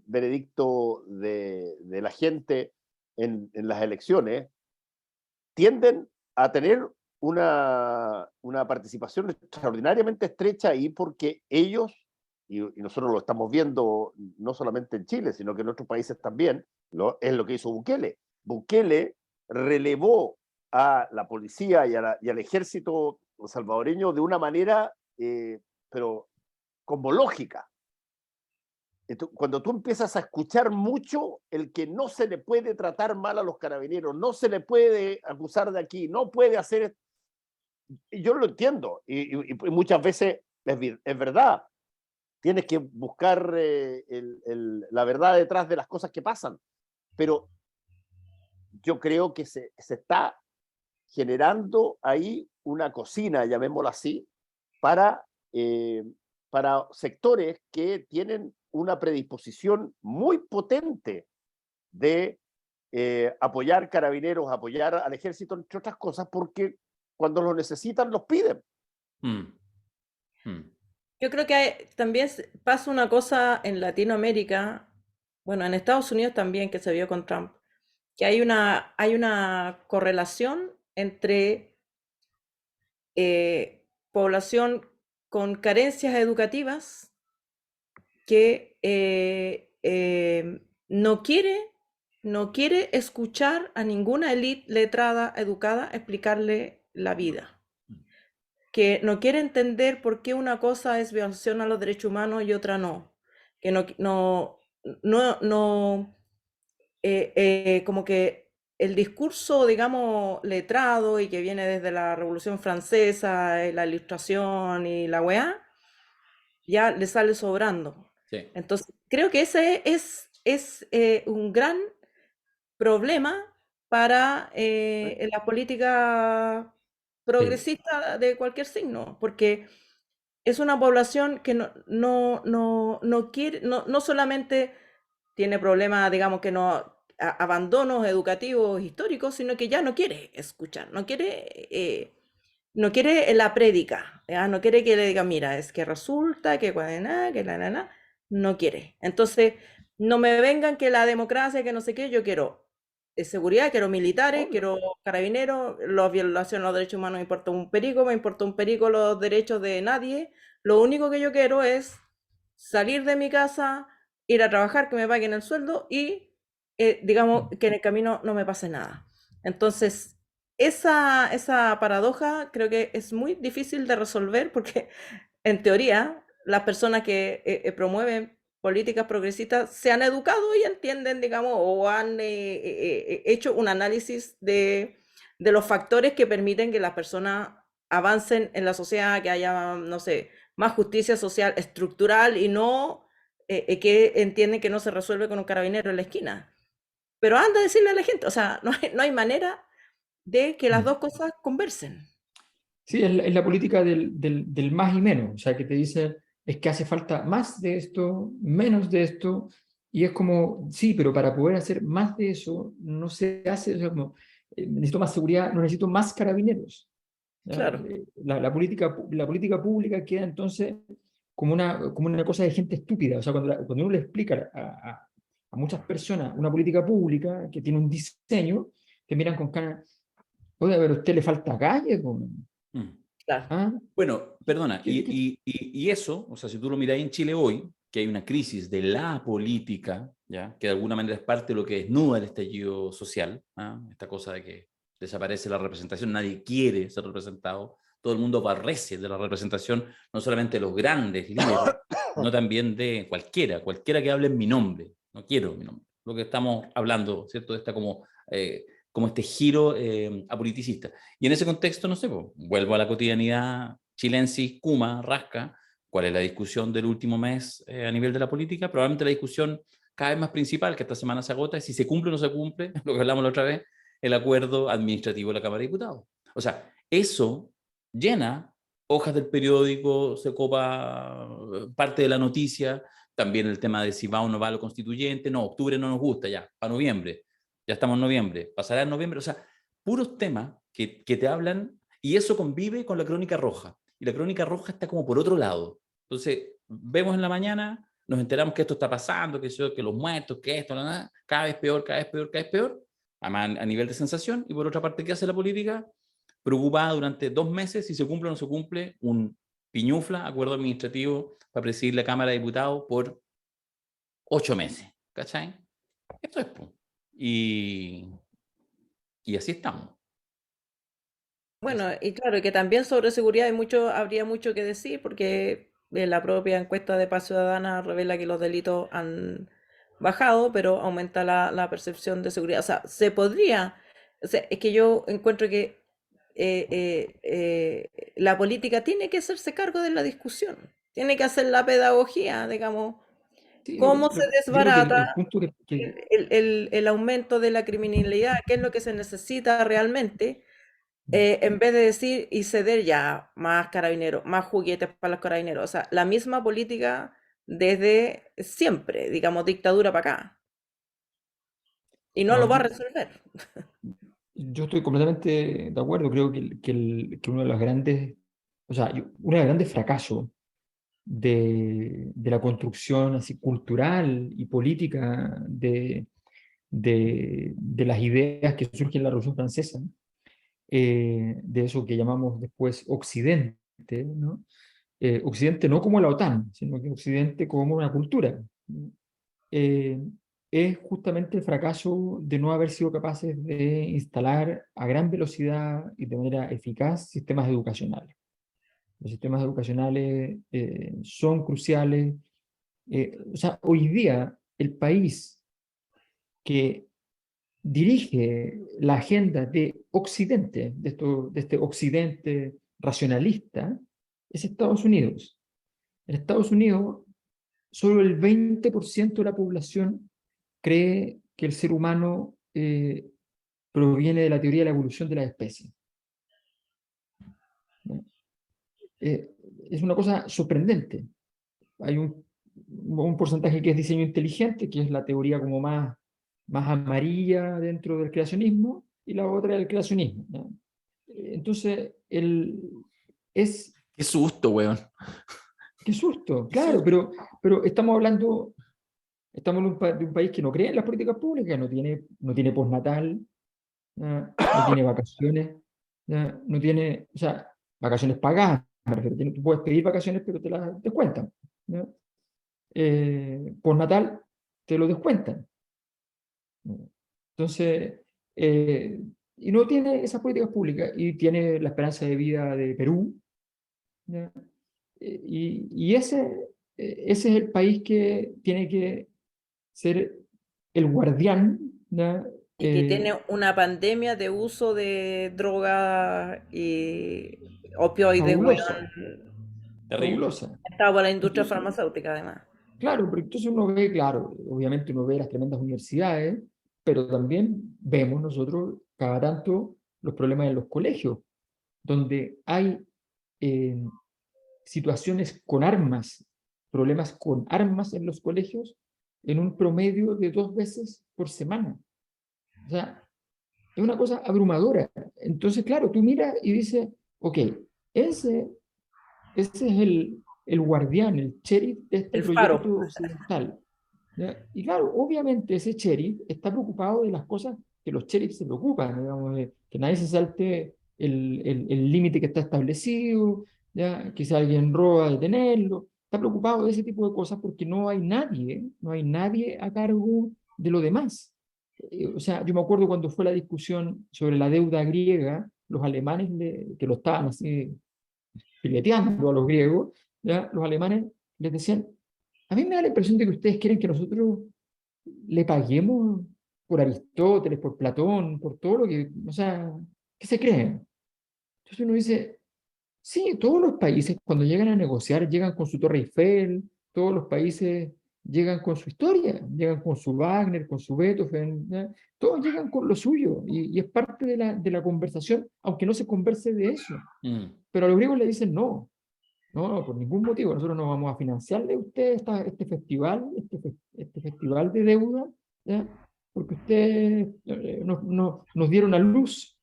veredicto de la gente en las elecciones, tienden a tener una participación extraordinariamente estrecha ahí porque ellos, y nosotros lo estamos viendo no solamente en Chile, sino que en otros países también, es lo que hizo Bukele. Bukele relevó a la policía y al ejército salvadoreño de una manera, pero como lógica. Entonces, cuando tú empiezas a escuchar mucho el que no se le puede tratar mal a los carabineros, no se le puede acusar de aquí, no puede hacer, yo lo entiendo y muchas veces es verdad, tienes que buscar la verdad detrás de las cosas que pasan, pero yo creo que se está generando ahí una cocina, llamémoslo así, para, para sectores que tienen una predisposición muy potente de apoyar carabineros, apoyar al ejército, entre otras cosas, porque cuando lo necesitan los piden. Mm, mm. Yo creo que también pasa una cosa en Latinoamérica, bueno, en Estados Unidos también, que se vio con Trump, que hay una correlación entre población con carencias educativas que no quiere escuchar a ninguna élite letrada, educada, explicarle la vida. Que no quiere entender por qué una cosa es violación a los derechos humanos y otra no. Que como que el discurso, digamos, letrado y que viene desde la Revolución Francesa, y la Ilustración y la weá, ya le sale sobrando. Sí. Entonces, creo que ese es un gran problema para la política progresista de cualquier signo, porque es una población que no quiere, no solamente tiene problemas, digamos, que abandonos educativos históricos, sino que ya no quiere escuchar, no quiere la prédica, ¿ya? No quiere que le digan, mira, es que resulta que que no quiere. Entonces, no me vengan que la democracia, que no sé qué, yo quiero seguridad, quiero militares, quiero carabineros, la violación a los derechos humanos me importa un perico los derechos de nadie. Lo único que yo quiero es salir de mi casa, ir a trabajar, que me paguen el sueldo y, digamos, que en el camino no me pase nada. Entonces, esa paradoja creo que es muy difícil de resolver porque, en teoría, las personas que promueven políticas progresistas se han educado y entienden, digamos, o han hecho un análisis de los factores que permiten que las personas avancen en la sociedad, que haya, no sé, más justicia social estructural y no que entienden que no se resuelve con un carabinero en la esquina. Pero anda a decirle a la gente, o sea, no hay manera de que las dos cosas conversen. Sí, es la política del más y menos, o sea, que te dice, es que hace falta más de esto, menos de esto, y es como, sí, pero para poder hacer más de eso, no se hace, o sea, como, necesito más seguridad, no necesito más carabineros. ¿Ya? Claro. La política pública queda entonces como una cosa de gente estúpida, o sea, cuando uno le explica a muchas personas una política pública que tiene un diseño, te miran con cara, oye, pero a usted le falta calle, Mm. Claro. ¿ah? Bueno, perdona, ¿Qué- qué- y eso, o sea, si tú lo miras en Chile hoy, que hay una crisis de la política, ¿ya? Que de alguna manera es parte de lo que desnuda el estallido social, ¿ah? Esta cosa de que desaparece la representación, nadie quiere ser representado, todo el mundo aborrece de la representación, no solamente de los grandes líderes, sino también de cualquiera que hable en mi nombre, no quiero mi nombre, lo que estamos hablando, ¿cierto? De esta como este giro apoliticista. Y en ese contexto, no sé, pues, vuelvo a la cotidianidad chilensis, Kuma, Rasca, ¿cuál es la discusión del último mes a nivel de la política? Probablemente la discusión cada vez más principal, que esta semana se agota, es si se cumple o no se cumple, lo que hablamos la otra vez, el acuerdo administrativo de la Cámara de Diputados. O sea, eso llena hojas del periódico, se copa parte de la noticia, también el tema de si va o no va lo constituyente, no, octubre no nos gusta, ya, para noviembre, ya estamos en noviembre, pasará en noviembre, o sea, puros temas que te hablan, y eso convive con la crónica roja, y la crónica roja está como por otro lado. Entonces, vemos en la mañana, nos enteramos que esto está pasando, que los muertos, que esto, nada, cada vez peor, cada vez peor, cada vez peor, además a nivel de sensación, y por otra parte, ¿qué hace la política? Preocupada durante 2 meses si se cumple o no se cumple un piñufla, acuerdo administrativo para presidir la Cámara de Diputados por 8 meses, ¿cachai? Esto es, pues. Y así estamos. Bueno, y claro, que también sobre seguridad habría mucho que decir, porque la propia encuesta de Paz Ciudadana revela que los delitos han bajado, pero aumenta la percepción de seguridad. O sea, o sea, es que yo encuentro que la política tiene que hacerse cargo de la discusión, tiene que hacer la pedagogía, digamos, Sí, cómo se yo creo que desbarata el punto el aumento de la criminalidad, qué es lo que se necesita realmente, en vez de decir y ceder ya más carabineros, más juguetes para los carabineros. O sea, la misma política desde siempre, digamos, dictadura para acá. Y no No, lo va a resolver. yo estoy completamente de acuerdo. Creo que uno de los grandes, o sea, uno de los grandes fracasos de la construcción así, cultural y política de las ideas que surgen en la Revolución Francesa, de eso que llamamos después Occidente, ¿no? Occidente no como la OTAN, sino que Occidente como una cultura. eh, es justamente el fracaso de no haber sido capaces de instalar a gran velocidad y de manera eficaz sistemas educacionales. Los sistemas educacionales son cruciales. O sea, hoy día el país que dirige la agenda de Occidente, de este Occidente racionalista, es Estados Unidos. En Estados Unidos, solo el 20% de la población cree que el ser humano proviene de la teoría de la evolución de las especies. ¿No? Es una cosa sorprendente. Hay un porcentaje que es diseño inteligente, que es la teoría como más amarilla dentro del creacionismo, y la otra es el creacionismo, ¿no? Entonces, es, Qué susto, weón. qué susto, Qué claro, susto. pero estamos de un país que no cree en las políticas públicas, no tiene postnatal, ¿ya? No tiene vacaciones, ¿ya? No tiene, o sea, vacaciones pagadas, me refiero, tú puedes pedir vacaciones, pero te las descuentan, ¿ya? Postnatal, te lo descuentan. Entonces, y no tiene esas políticas públicas, y tiene la esperanza de vida de Perú, ¿ya? Y ese es el país que tiene que ser el guardián, ¿ya? Y que tiene una pandemia de uso de drogas y opioides, Fabulosa, weón. Terrible. fabulosa. Está por la industria Entonces, farmacéutica, además. claro, pero entonces uno ve, claro, obviamente uno ve las tremendas universidades, pero también vemos nosotros cada tanto los problemas en los colegios, donde hay eh, situaciones con armas, problemas con armas en los colegios, en un promedio de 2 veces por semana. O sea, es una cosa abrumadora. Entonces, claro, tú miras y dices, ok, ese, ese es el guardián, el sheriff de este El faro. proyecto occidental, ¿ya? Y claro, obviamente ese sheriff está preocupado de las cosas que los sheriffs se preocupan, digamos, de que nadie se salte el límite que está establecido, ¿ya? Que si alguien roba, detenerlo. Está preocupado de ese tipo de cosas porque no hay nadie a cargo de lo demás. O sea, yo me acuerdo cuando fue la discusión sobre la deuda griega, los alemanes que lo estaban así fileteando a los griegos, ¿ya? Los alemanes les decían, a mí me da la impresión de que ustedes quieren que nosotros le paguemos por Aristóteles, por Platón, por todo lo que, o sea, ¿qué se creen? Entonces uno dice, sí, todos los países cuando llegan a negociar llegan con su Torre Eiffel, todos los países llegan con su historia, llegan con su Wagner, con su Beethoven, ¿ya? Todos llegan con lo suyo y es parte de la conversación, aunque no se converse de eso. Pero a los griegos le dicen no, no, por ningún motivo. Nosotros no vamos a financiarle a usted este festival de deuda, ¿ya? Porque ustedes nos dieron a luz.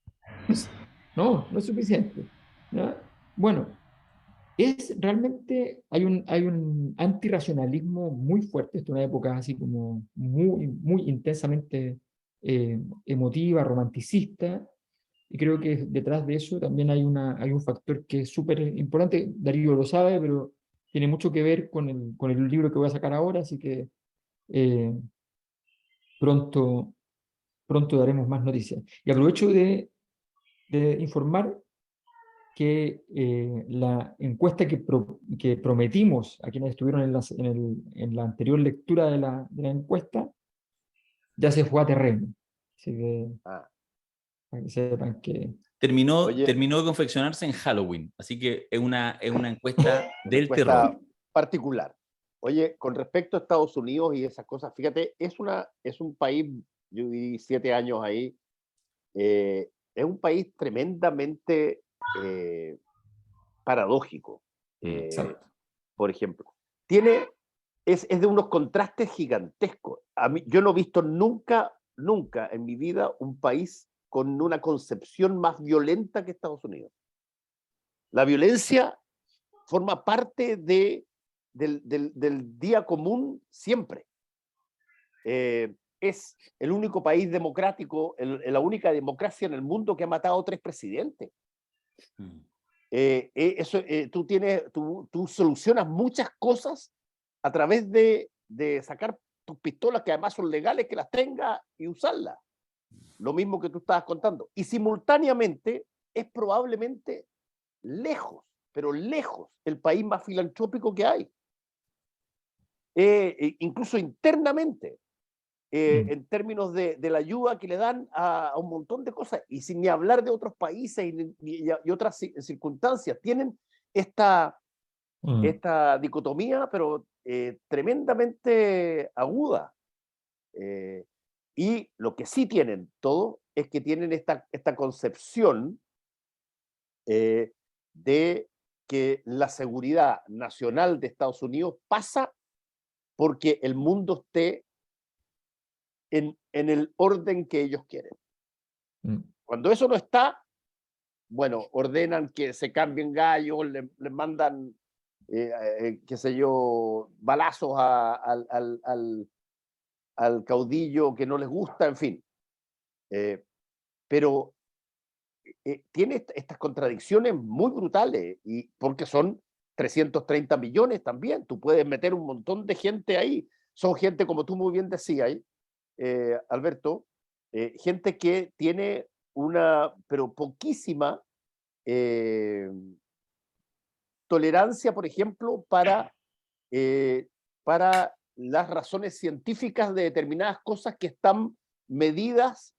No, no es suficiente, ¿ya? Bueno, hay un antirracionalismo muy fuerte. Esta es una época así como muy intensamente emotiva, romanticista, y creo que detrás de eso también hay un factor que es súper importante. Darío lo sabe, pero tiene mucho que ver con el libro que voy a sacar ahora, así que eh, pronto, pronto daremos más noticias. Y aprovecho de informar que la encuesta que prometimos a quienes estuvieron en la anterior lectura de la encuesta ya se fue a terreno. Así que Ah, para que sepan que... oye, Terminó de confeccionarse en Halloween, así que es una encuesta una del encuesta terror. particular. Oye, con respecto a Estados Unidos y esas cosas, fíjate, es un país, yo viví 7 años ahí, es un país tremendamente paradójico. Exacto. Por ejemplo, es de unos contrastes gigantescos. Yo no he visto nunca nunca en mi vida un país con una concepción más violenta que Estados Unidos. La violencia forma parte del día común siempre. Es el único país democrático, la única democracia en el mundo que ha matado 3 presidentes. Tú solucionas muchas cosas a través de sacar tus pistolas, que además son legales, que las tengas y usarlas. Lo mismo que tú estabas contando. Y simultáneamente es probablemente lejos, pero lejos, el país más filantrópico que hay. Incluso internamente, en términos de la ayuda que le dan a un montón de cosas, y sin ni hablar de otros países y otras circunstancias, tienen esta dicotomía, pero tremendamente aguda. Y lo que sí tienen todo es que tienen esta concepción de que la seguridad nacional de Estados Unidos pasa porque el mundo esté en el orden que ellos quieren. Cuando eso no está, bueno, ordenan que se cambien gallos, le mandan, qué sé yo, balazos al caudillo que no les gusta, en fin. Pero tiene estas contradicciones muy brutales, y porque son 330 millones también. Tú puedes meter un montón de gente ahí. Son gente, como tú muy bien decías, Alberto, gente que tiene pero poquísima tolerancia, por ejemplo, para las razones científicas de determinadas cosas que están medidas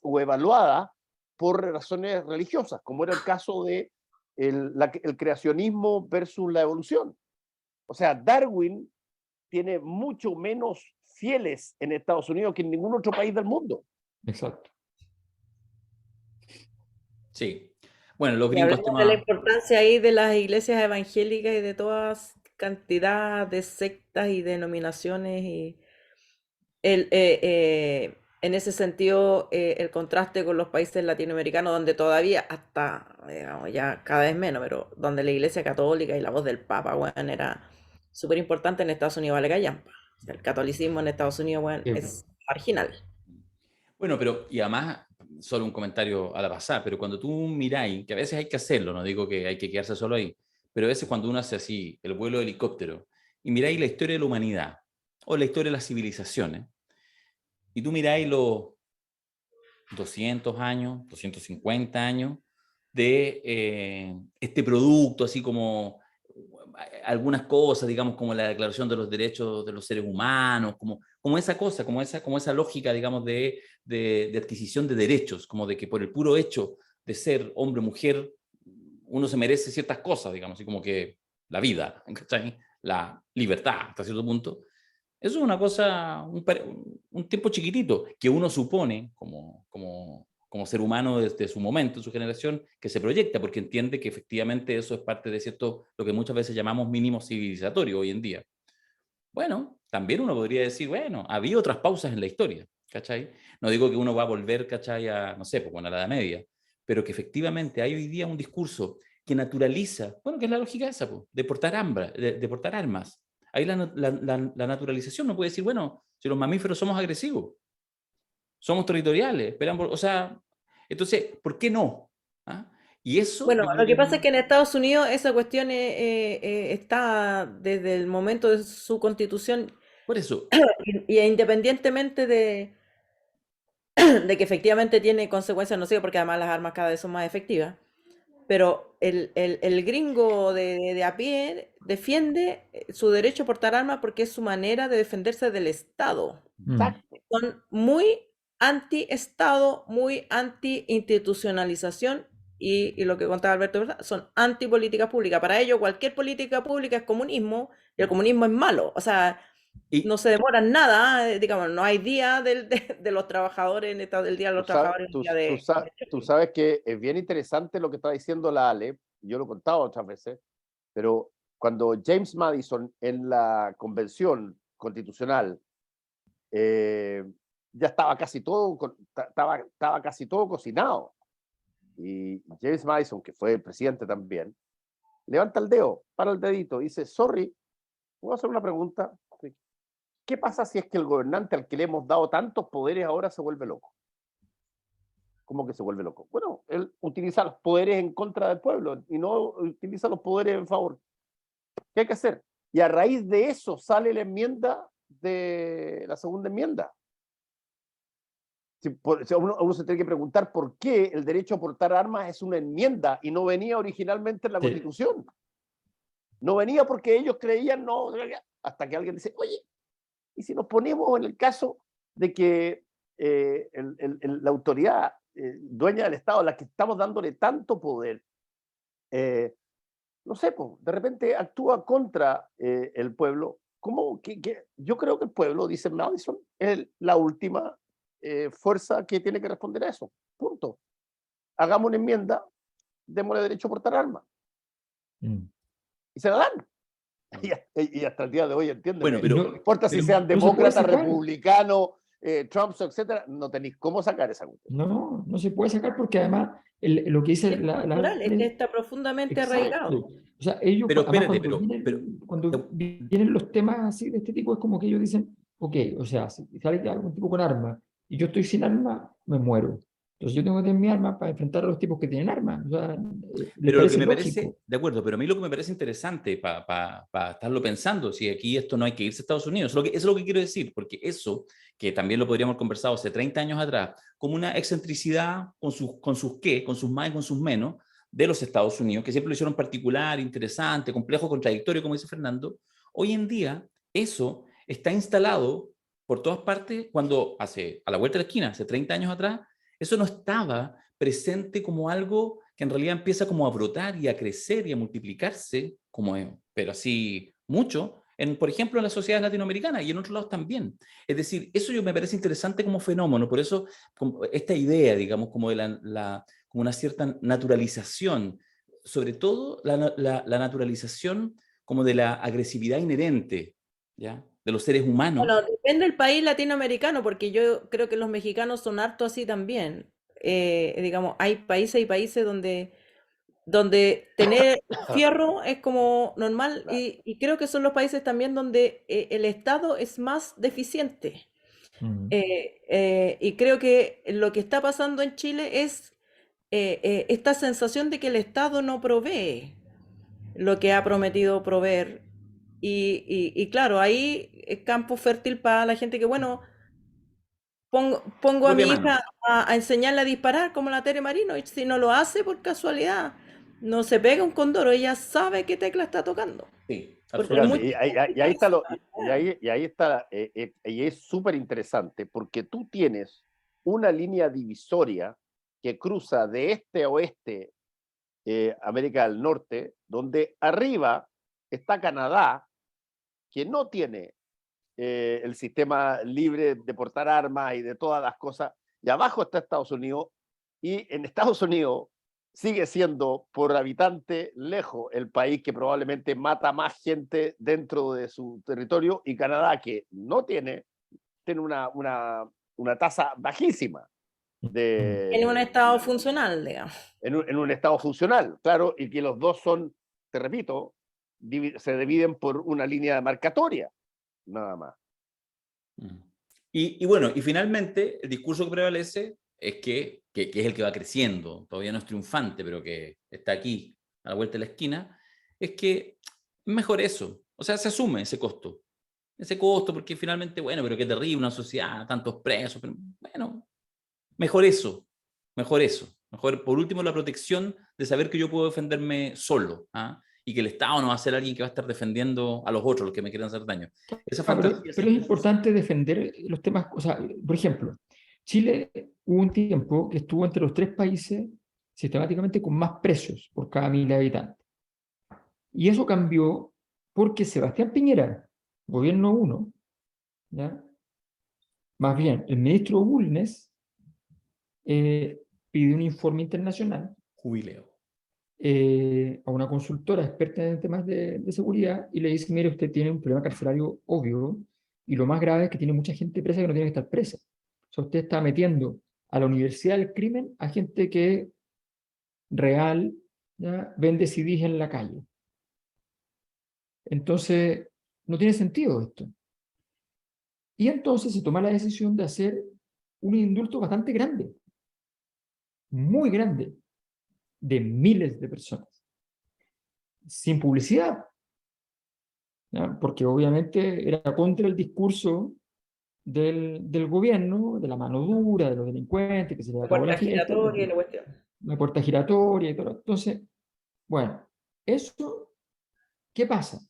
o evaluadas por razones religiosas, como era el caso de el creacionismo versus la evolución. O sea, Darwin tiene mucho menos fieles en Estados Unidos que en ningún otro país del mundo. Exacto. Sí. Bueno, los Y gringos hablamos de la importancia ahí de las iglesias evangélicas y de todas cantidad de sectas y denominaciones, y en ese sentido el contraste con los países latinoamericanos, donde todavía hasta, digamos, ya cada vez menos, pero donde la iglesia católica y la voz del Papa, bueno, era súper importante. En Estados Unidos vale callampa. O sea, el catolicismo en Estados Unidos, bueno, es marginal. Bueno, pero y además, solo un comentario a la pasada, pero cuando tú miráis, que a veces hay que hacerlo, no digo que hay que quedarse solo ahí, pero a veces cuando uno hace así, el vuelo de helicóptero, y miráis la historia de la humanidad, o la historia de las civilizaciones, y tú miráis los 200 años, 250 años de este producto, así como algunas cosas, digamos, como la Declaración de los Derechos de los Seres Humanos, como esa cosa, como esa lógica, digamos, de adquisición de derechos, como de que por el puro hecho de ser hombre o mujer, uno se merece ciertas cosas, digamos, así como que la vida, ¿cachai? La libertad, hasta cierto punto. Eso es una cosa, un tiempo chiquitito, que uno supone, como ser humano desde su momento, su generación, que se proyecta, porque entiende que efectivamente eso es parte de cierto, lo que muchas veces llamamos mínimo civilizatorio hoy en día. Bueno, también uno podría decir, bueno, había otras pausas en la historia, ¿cachai? No digo que uno va a volver, ¿cachai? No sé, pues bueno, a la Edad Media, pero que efectivamente hay hoy día un discurso que naturaliza, bueno, que es la lógica esa, pues, de portar armas. Ahí la naturalización no puede decir, bueno, si los mamíferos somos agresivos, somos territoriales, o sea, entonces, ¿por qué no? ¿Ah? Y eso Bueno, yo creo lo que que pasa es que en Estados Unidos esa cuestión está desde el momento de su constitución, por eso, y independientemente de que efectivamente tiene consecuencias nocivas, porque además las armas cada vez son más efectivas, pero el gringo de a pie defiende su derecho a portar armas porque es su manera de defenderse del Estado. Exacto. Son muy anti-Estado, muy anti-institucionalización, y lo que contaba Alberto, ¿verdad? Son anti-política pública. Para ellos cualquier política pública es comunismo, y el comunismo es malo. O sea, y, no se demoran nada, digamos, no hay día de los trabajadores, del día de los trabajadores, el día de Tú sabes que es bien interesante lo que está diciendo la Ale, yo lo he contado otras veces, pero cuando James Madison en la convención constitucional ya estaba casi todo, estaba casi todo cocinado. Y James Madison, que fue el presidente también, levanta el dedo, para el dedito, y dice, sorry, voy a hacer una pregunta. ¿Qué pasa si es que el gobernante al que le hemos dado tantos poderes ahora se vuelve loco? ¿Cómo que se vuelve loco? Bueno, él utiliza los poderes en contra del pueblo y no utiliza los poderes en favor. ¿Qué hay que hacer? Y a raíz de eso sale la enmienda de la segunda enmienda. Uno se tiene que preguntar por qué el derecho a portar armas es una enmienda y no venía originalmente en la Constitución. No venía porque ellos creían, no, hasta que alguien dice, oye, ¿y si nos ponemos en el caso de que la autoridad dueña del Estado, a la que estamos dándole tanto poder, no sé, de repente actúa contra el pueblo? ¿Cómo? Yo creo que el pueblo, dice Madison, es la última fuerza que tiene que responder a eso. Punto. Hagamos una enmienda, démosle derecho a portar armas. Y se la dan. Y hasta el día de hoy, entienden. Bueno, pero No importa si sean demócratas, republicanos, Trump, etcétera, no tenéis cómo sacar esa cuestión. No se puede sacar porque además lo que dice Es cultural, es que está profundamente arraigado. O sea, ellos, pero además, espérate, cuando vienen los temas así de este tipo, es como que ellos dicen, ok, o sea, si sale algún tipo con armas y yo estoy sin armas, me muero. Entonces yo tengo que tener mi arma para enfrentar a los tipos que tienen armas. O sea, pero lo que me parece, de acuerdo, pero a mí lo que me parece interesante para estarlo pensando, si aquí esto no hay que irse a Estados Unidos, eso es lo que quiero decir, porque eso, que también lo podríamos haber conversado hace 30 años atrás, como una excentricidad con sus más y con sus menos, de los Estados Unidos, que siempre lo hicieron particular, interesante, complejo, contradictorio, como dice Fernando, hoy en día eso está instalado por todas partes cuando a la vuelta de la esquina, hace 30 años atrás, eso no estaba presente como algo que en realidad empieza como a brotar y a crecer y a multiplicarse, pero así mucho, por ejemplo, en las sociedades latinoamericanas y en otros lados también. Es decir, eso yo me parece interesante como fenómeno, por eso esta idea, digamos, como de como una cierta naturalización, sobre todo la naturalización como de la agresividad inherente, ¿ya?, de los seres humanos. Bueno, depende del país latinoamericano, porque yo creo que los mexicanos son harto así también. Digamos, hay países donde tener fierro es como normal y creo que son los países también donde el Estado es más deficiente. Y creo que lo que está pasando en Chile es esta sensación de que el Estado no provee lo que ha prometido proveer. Y claro, ahí es campo fértil para la gente que, bueno, pongo a mi hija a enseñarle a disparar como la Tere Marino, y si no lo hace por casualidad, no se pega un condoro, ella sabe qué tecla está tocando. Sí, y ahí está, y es súper interesante, porque tú tienes una línea divisoria que cruza de este a oeste América del Norte, donde arriba está Canadá, que no tiene el sistema libre de portar armas y de todas las cosas, y abajo está Estados Unidos, y en Estados Unidos sigue siendo por habitante lejos el país que probablemente mata más gente dentro de su territorio, y Canadá, que no tiene una tasa bajísima. En un estado funcional, digamos. En un estado funcional, claro, y que los dos son, te repito, se dividen por una línea demarcatoria, nada más. Y bueno, y finalmente el discurso que prevalece es que es el que va creciendo, todavía no es triunfante, pero que está aquí a la vuelta de la esquina, es que es mejor eso, o sea, se asume ese costo, porque finalmente, bueno, pero qué terrible una sociedad, tantos presos, pero bueno, mejor por último la protección de saber que yo puedo defenderme solo, y que el Estado no va a ser alguien que va a estar defendiendo a los otros, los que me quieran hacer daño. Pero es importante defender los temas, o sea, por ejemplo, Chile hubo un tiempo que estuvo entre los 3 países sistemáticamente con más presos por cada 1000 habitantes. Y eso cambió porque Sebastián Piñera, gobierno 1, ¿ya?, más bien el ministro Bulnes, pidió un informe internacional jubileo a una consultora experta en temas de seguridad y le dice, mire, usted tiene un problema carcelario obvio y lo más grave es que tiene mucha gente presa que no tiene que estar presa. O sea, usted está metiendo a la universidad del crimen a gente que real, ¿ya?, vende CDs en la calle. Entonces, no tiene sentido esto. Y entonces se toma la decisión de hacer un indulto bastante grande, muy grande, de miles de personas, sin publicidad, ¿ya?, porque obviamente era contra el discurso del gobierno, de la mano dura, de los delincuentes, que se les La acabó la puerta fiesta, giratoria y la cuestión. la puerta giratoria y todo. Entonces, bueno, eso, ¿qué pasa?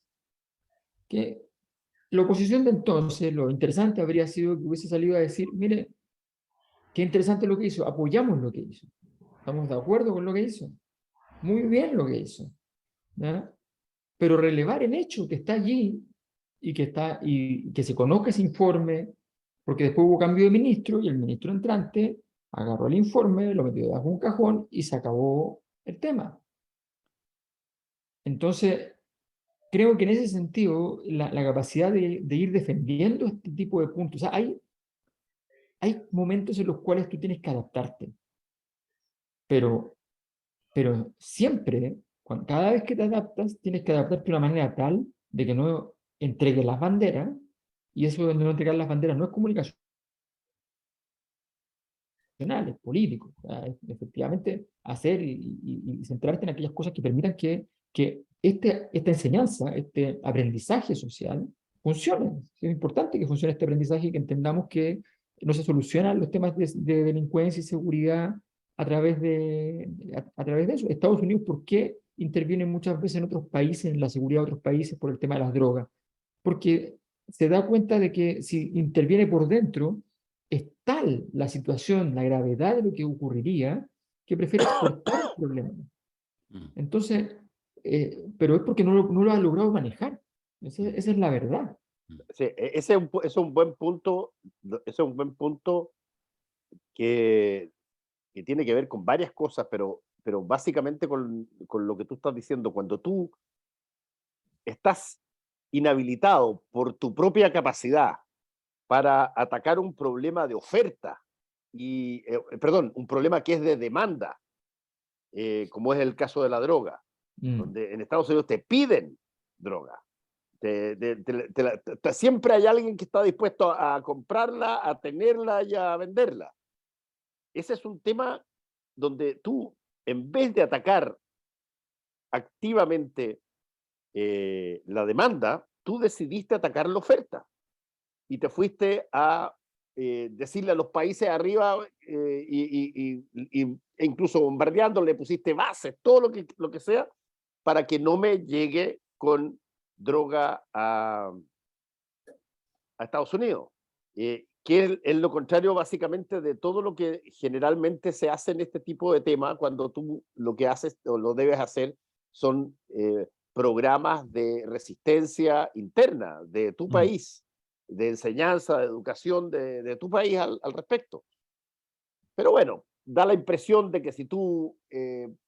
Que la oposición de entonces, lo interesante habría sido que hubiese salido a decir, mire, qué interesante lo que hizo, apoyamos lo que hizo, estamos de acuerdo con lo que hizo, muy bien lo que hizo, ¿ya? Pero relevar el hecho que está allí y que se conozca ese informe, porque después hubo cambio de ministro y el ministro entrante agarró el informe, lo metió debajo de un cajón y se acabó el tema. Entonces, creo que en ese sentido, la capacidad de ir defendiendo este tipo de puntos, o sea, hay momentos en los cuales tú tienes que adaptarte, pero, pero siempre, cada vez que te adaptas, tienes que adaptarte de una manera tal de que no entregues las banderas, y eso de no entregar las banderas no es comunicación, político. O sea, es efectivamente hacer y centrarte en aquellas cosas que permitan que esta enseñanza, este aprendizaje social, funcione. Es importante que funcione este aprendizaje y que entendamos que no se solucionan los temas de delincuencia y seguridad a través a través de eso. Estados Unidos, ¿por qué interviene muchas veces en otros países, en la seguridad de otros países por el tema de las drogas? Porque se da cuenta de que si interviene por dentro, es tal la situación, la gravedad de lo que ocurriría, que prefiere exportar el problema. Mm. Entonces, pero es porque no lo ha logrado manejar. Esa es la verdad. Sí, ese es un buen punto, ese es un buen punto que tiene que ver con varias cosas, pero básicamente con lo que tú estás diciendo. Cuando tú estás inhabilitado por tu propia capacidad para atacar un problema de oferta, perdón, un problema que es de demanda, como es el caso de la droga, donde en Estados Unidos te piden droga. Siempre hay alguien que está dispuesto a comprarla, a tenerla y a venderla. Ese es un tema donde tú, en vez de atacar activamente la demanda, tú decidiste atacar la oferta y te fuiste a decirle a los países arriba e incluso bombardeando, le pusiste bases, todo lo que sea, para que no me llegue con droga a Estados Unidos. Que es lo contrario básicamente de todo lo que generalmente se hace en este tipo de temas, cuando tú lo que haces o lo debes hacer son programas de resistencia interna de tu país, de enseñanza, de educación de tu país al respecto. Pero bueno, da la impresión de que si tú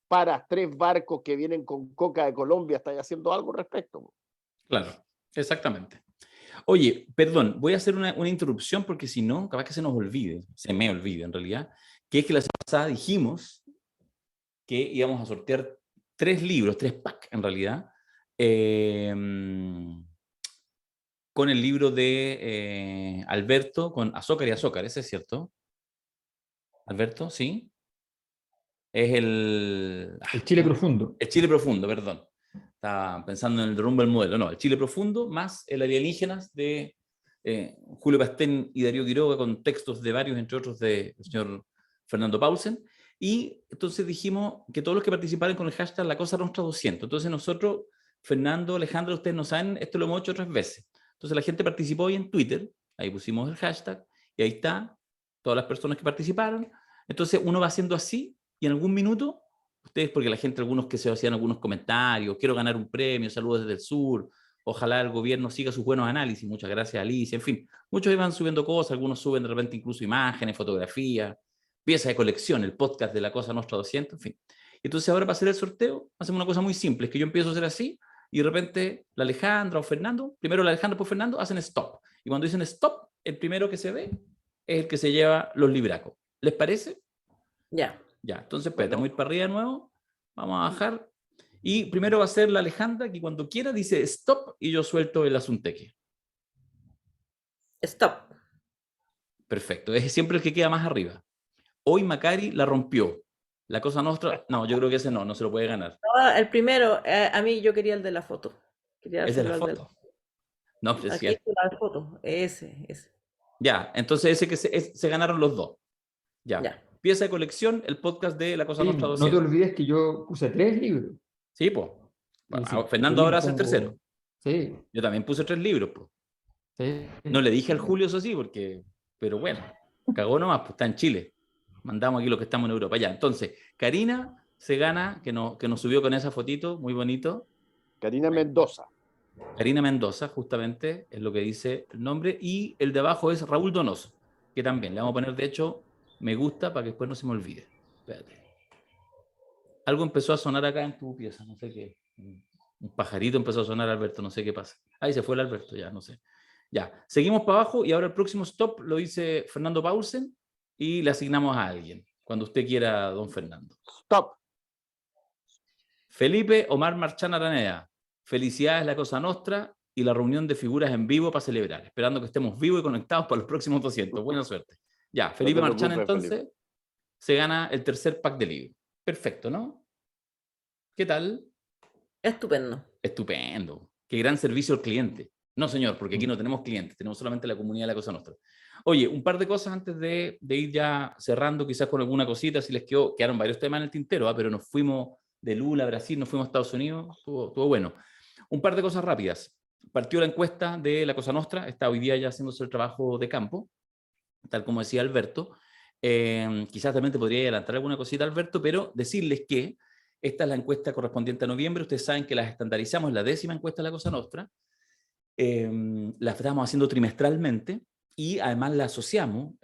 paras 3 barcos que vienen con coca de Colombia, estás haciendo algo al respecto. Claro, exactamente. Oye, perdón, voy a hacer una interrupción porque si no, capaz que se nos olvide, se me olvida en realidad, que es que la semana pasada dijimos que íbamos a sortear 3 libros, 3 packs en realidad, con el libro de Alberto, con Azócar y Azócar, ¿ese es cierto? Alberto, ¿sí? Es El Chile profundo. El Chile profundo, perdón. Estaba pensando en el derrumbe del modelo. No, el Chile profundo más el Alienígenas de Julio Pastén y Darío Quiroga, con textos de varios, entre otros, del señor Fernando Paulsen. Y entonces dijimos que todos los que participaran con el hashtag La Cosa Nostra 200. Entonces nosotros, Fernando, Alejandro, ustedes no saben, esto lo hemos hecho 3 veces. Entonces la gente participó hoy en Twitter, ahí pusimos el hashtag, y ahí está, todas las personas que participaron. Entonces uno va haciendo así, y en algún minuto, ustedes, porque la gente, algunos que se hacían algunos comentarios, quiero ganar un premio, saludos desde el sur, ojalá el gobierno siga sus buenos análisis, muchas gracias Alicia, en fin, muchos iban subiendo cosas, algunos suben de repente incluso imágenes, fotografías, piezas de colección, el podcast de La Cosa Nostra 200, en fin. Entonces ahora para hacer el sorteo, hacemos una cosa muy simple, es que yo empiezo a hacer así, y de repente la Alejandra o Fernando, primero la Alejandra por Fernando, hacen stop. Y cuando dicen stop, el primero que se ve, es el que se lleva los libracos. ¿Les parece? Ya. Ya, entonces, espérate, vamos a ir para arriba de nuevo. Vamos a bajar. Y primero va a ser la Alejandra, que cuando quiera dice stop y yo suelto el asunteque. Stop. Perfecto, es siempre el que queda más arriba. Hoy Macari la rompió. La Cosa Nostra, no, yo creo que ese no se lo puede ganar. No, el primero, a mí yo quería el de la foto. Quería Es de la dárselo al de foto. No, pues es Aquí cierto. está la foto. Ese. Ya, entonces ese que se ganaron los dos. Ya. Ya. Pieza de colección, el podcast de La Cosa Sí, Nostra no te 200. olvides que yo puse 3 libros. Sí, pues. Y sí, Fernando ahora hace el tercero. Sí, Yo también puse 3 libros, pues. sí. No le dije al Julio eso sí, pero bueno, cagó nomás, pues está en Chile. Mandamos aquí los que estamos en Europa. Ya, entonces, Karina se gana, que nos subió con esa fotito, muy bonito. Karina Mendoza. Karina Mendoza, justamente, es lo que dice el nombre. Y el de abajo es Raúl Donoso, que también le vamos a poner, de hecho, me gusta para que después no se me olvide. Espérate. Algo empezó a sonar acá en tu pieza, no sé qué. Un pajarito empezó a sonar, Alberto, no sé qué pasa. Ahí se fue el Alberto, ya, no sé. Ya, seguimos para abajo y ahora el próximo stop lo dice Fernando Paulsen y le asignamos a alguien, cuando usted quiera, don Fernando. Stop. Felipe Omar Marchán Araneda, felicidades La Cosa Nostra y la reunión de figuras en vivo para celebrar, esperando que estemos vivos y conectados para los próximos 200. Buena suerte. Ya, Felipe te Marchán preocupes, entonces Felipe. se gana el tercer pack de libros. Perfecto, ¿no? ¿Qué tal? Estupendo. Estupendo. Qué gran servicio al cliente. No, señor, porque aquí no tenemos clientes, tenemos solamente la comunidad de La Cosa Nostra. Oye, un par de cosas antes de ir ya cerrando, quizás con alguna cosita, si les quedaron varios temas en el tintero, pero nos fuimos de Lula a Brasil, nos fuimos a Estados Unidos, estuvo bueno. Un par de cosas rápidas. Partió la encuesta de La Cosa Nostra, está hoy día ya haciéndose el trabajo de campo, tal como decía Alberto. Quizás también te podría adelantar alguna cosita, Alberto, pero decirles que esta es la encuesta correspondiente a noviembre. Ustedes saben que las estandarizamos, la 10ª encuesta de La Cosa Nostra. La estamos haciendo trimestralmente y además la asociamos.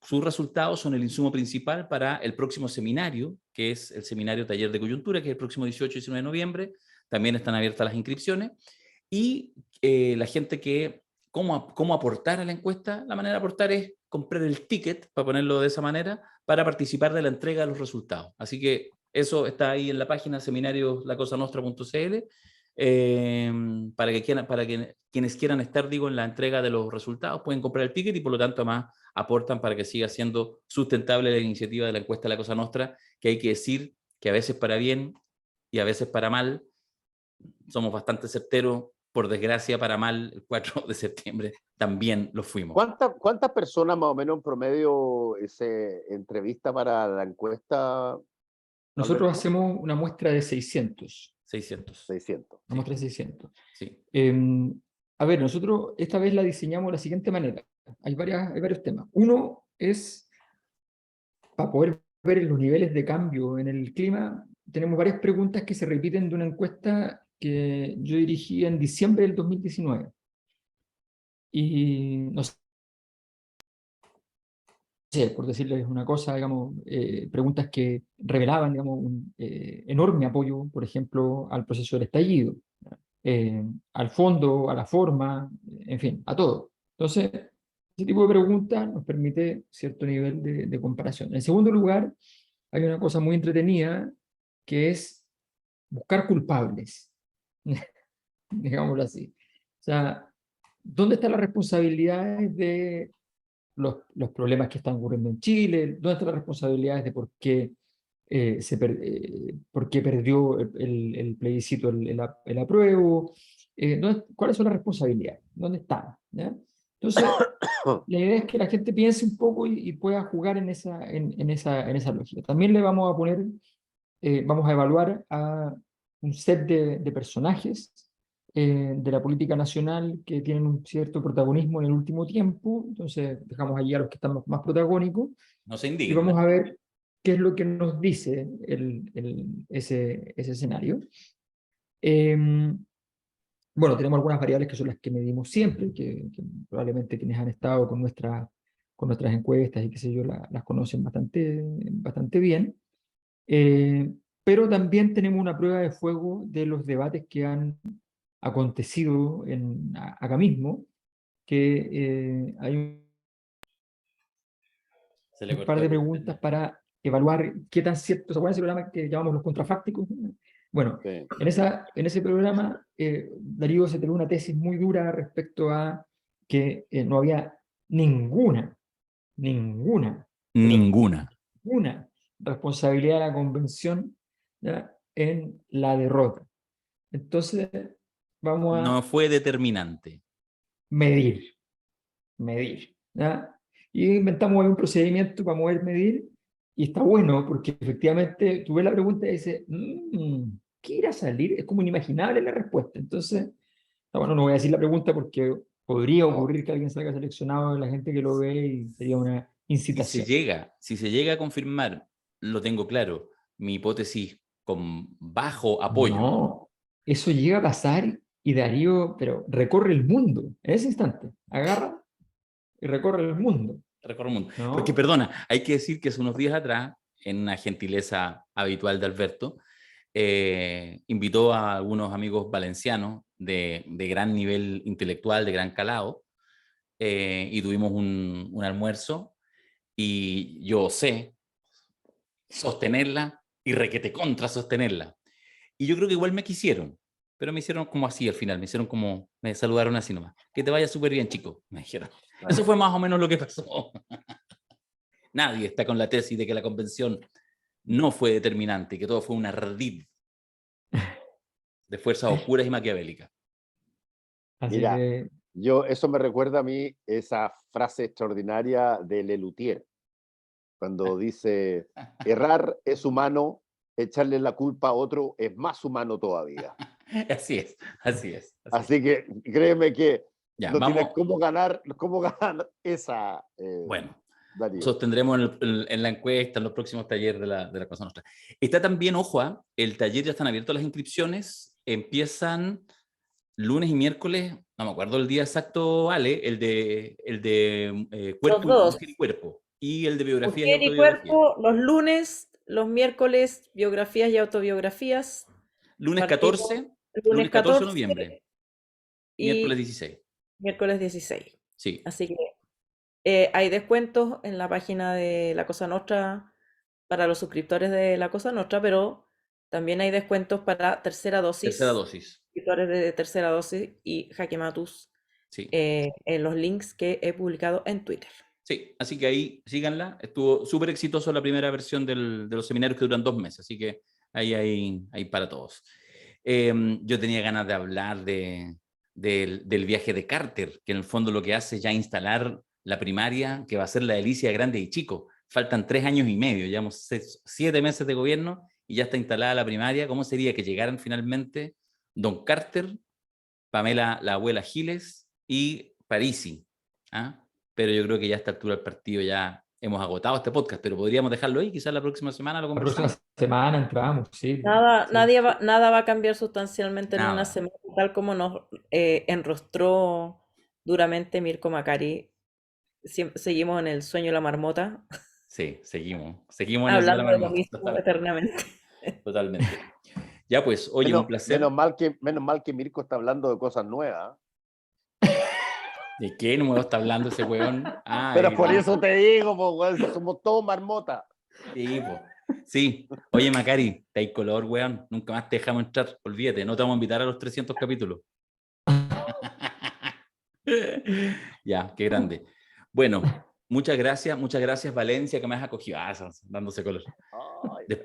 Sus resultados son el insumo principal para el próximo seminario, que es el seminario Taller de Coyuntura, que es el próximo 18 y 19 de noviembre. También están abiertas las inscripciones. Y la gente que, ¿cómo aportar a la encuesta? La manera de aportar es comprar el ticket, para ponerlo de esa manera, para participar de la entrega de los resultados. Así que eso está ahí en la página seminarioslacosanostra.cl. Para que quienes quieran estar, en la entrega de los resultados pueden comprar el ticket y por lo tanto además aportan para que siga siendo sustentable la iniciativa de la encuesta de La Cosa Nostra, que hay que decir que a veces para bien y a veces para mal, somos bastante certeros, por desgracia para mal, el 4 de septiembre también lo fuimos. ¿Cuántas personas más o menos en promedio se entrevista para la encuesta? Nosotros Alberto? hacemos una muestra de 600. 600. 600. Una muestra de 600. Sí. A ver, nosotros esta vez la diseñamos de la siguiente manera. Hay varios temas. Uno es, para poder ver los niveles de cambio en el clima, tenemos varias preguntas que se repiten de una encuesta que yo dirigí en diciembre del 2019. Y no sé, por decirles una cosa, digamos, preguntas que revelaban, digamos, un enorme apoyo, por ejemplo, al proceso del estallido, al fondo, a la forma, en fin, a todo. Entonces, ese tipo de preguntas nos permite cierto nivel de comparación. En segundo lugar, hay una cosa muy entretenida que es buscar culpables, digámoslo así. O sea, ¿dónde están las responsabilidades de los problemas que están ocurriendo en Chile? ¿Dónde están las responsabilidades de por qué, por qué perdió el plebiscito, el apruebo? ¿Cuáles son las responsabilidades? ¿Dónde están? ¿Ya? Entonces, la idea es que la gente piense un poco y pueda jugar en esa lógica. También le vamos a poner, vamos a evaluar a un set de personajes de la política nacional que tienen un cierto protagonismo en el último tiempo. Entonces dejamos allí a los que están más protagónicos No se y indignen. vamos a ver qué es lo que nos dice ese escenario. Bueno, tenemos algunas variables que son las que medimos siempre, que probablemente quienes han estado con nuestras encuestas y qué sé yo, las conocen bastante bien. Pero también tenemos una prueba de fuego de los debates que han acontecido acá mismo, que hay Se le un cortó par de el preguntas internet. para evaluar qué tan cierto, ¿se acuerdan ese programa que llamamos los contrafácticos? Bueno, Sí. en ese programa Darío se tiró una tesis muy dura respecto a que no había ninguna, pero Ninguna. ninguna responsabilidad de la convención, ¿ya?, en la derrota. Entonces, vamos No a fue determinante. medir, ¿ya? Y inventamos ahí un procedimiento para poder medir, y está bueno porque efectivamente tú ves la pregunta y dices, ¿qué irá a salir? Es como inimaginable la respuesta. Entonces, está bueno, no voy a decir la pregunta porque podría ocurrir que alguien salga seleccionado de la gente que lo ve y sería una incitación. Si se llega a confirmar, lo tengo claro, mi hipótesis con bajo apoyo. No, eso llega a pasar y Darío, pero recorre el mundo en ese instante. Agarra y recorre el mundo. Recorre el mundo. ¿No? Porque, perdona, hay que decir que hace unos días atrás, en una gentileza habitual de Alberto, invitó a algunos amigos valencianos de gran nivel intelectual, de gran calado, y tuvimos un almuerzo, y yo sé sostenerla y requete contra sostenerla. Y yo creo que igual me quisieron, pero me hicieron como así al final, me saludaron así nomás. Que te vaya súper bien, chico, me dijeron. Eso fue más o menos lo que pasó. Nadie está con la tesis de que la convención no fue determinante, que todo fue un ardid de fuerzas oscuras y maquiavélicas. Así Mira, que eso me recuerda a mí esa frase extraordinaria de Lelutier, cuando dice, errar es humano, echarle la culpa a otro es más humano todavía. Así es, así es. Así que créeme que Ya, no tienes vamos. cómo ganar esa, Bueno, Darío. sostendremos en la encuesta, en los próximos talleres de la Cosa Nostra. Está también, ojo, el taller ya están abiertas las inscripciones, empiezan lunes y miércoles, no me acuerdo el día exacto, Ale, el de Los cuerpo, dos. mujer y cuerpo, y el de biografías y Mujer y autobiografías. cuerpo, los lunes, los miércoles, biografías y autobiografías. Lunes Partimos 14, lunes 14 de 14 noviembre, miércoles y 16. miércoles 16. Sí, Así que hay descuentos en la página de La Cosa Nostra para los suscriptores de La Cosa Nostra, pero también hay descuentos para tercera dosis, tercera dosis. suscriptores de tercera dosis y Jaque Matus Sí. en los links que he publicado en Twitter. Sí, así que ahí síganla. Estuvo súper exitoso la primera versión de los seminarios que duran 2 meses, así que ahí hay para todos. Yo tenía ganas de hablar del viaje de Carter, que en el fondo lo que hace es ya instalar la primaria, que va a ser la delicia de grandes y chicos. Faltan 3 años y medio, llevamos 7 meses de gobierno y ya está instalada la primaria. ¿Cómo sería que llegaran finalmente Don Carter, Pamela, la abuela Giles y Parisi? ¿Ah? Pero yo creo que ya a esta altura del partido ya hemos agotado este podcast, pero podríamos dejarlo ahí, quizás la próxima semana lo la próxima conversamos. semana entramos, sí. Nada, Sí. nada va a cambiar sustancialmente en una Nada. semana, tal como nos enrostró duramente Mirko Macari. Seguimos en el sueño de la marmota, Sí, seguimos en eso de la hablando de lo marmota, mismo totalmente. eternamente. Totalmente. Ya pues, oye, un placer. Menos mal que Mirko está hablando de cosas nuevas. ¿De qué nuevo está hablando ese weón? Ah, Pero por eso te digo, po, weón, somos todos marmota. Sí, po. Sí. Oye, Macari, te hay color, weón. Nunca más te dejamos entrar. Olvídate, no te vamos a invitar a los 300 capítulos. Ya, qué grande. Bueno, muchas gracias Valencia, que me has acogido. Dándose color. Ay,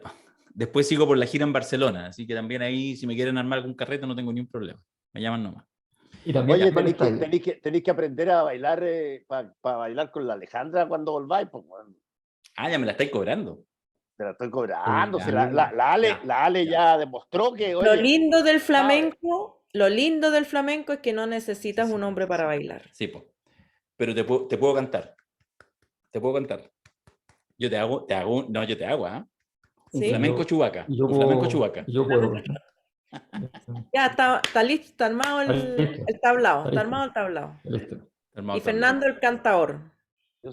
Después sigo por la gira en Barcelona, así que también ahí, si me quieren armar algún carrete, no tengo ni un problema. Me llaman nomás. Y también oye, ¿cuál tenéis que aprender a bailar para bailar con la Alejandra cuando volváis. Pues, bueno, Ah, ya me la estáis cobrando. te la estoy cobrando. Ya, Si la Ale ya demostró que, Lo oye, lindo del sabe. flamenco es que no necesitas un hombre para bailar. Sí, pues. Pero te puedo cantar. Te puedo cantar. Yo te hago, ¿ah? Un ¿Sí? flamenco chubaca. Un flamenco chubaca. Yo puedo. Ya está listo, está armado el tablado, está armado el tablado. Listo. Y Fernando el cantador.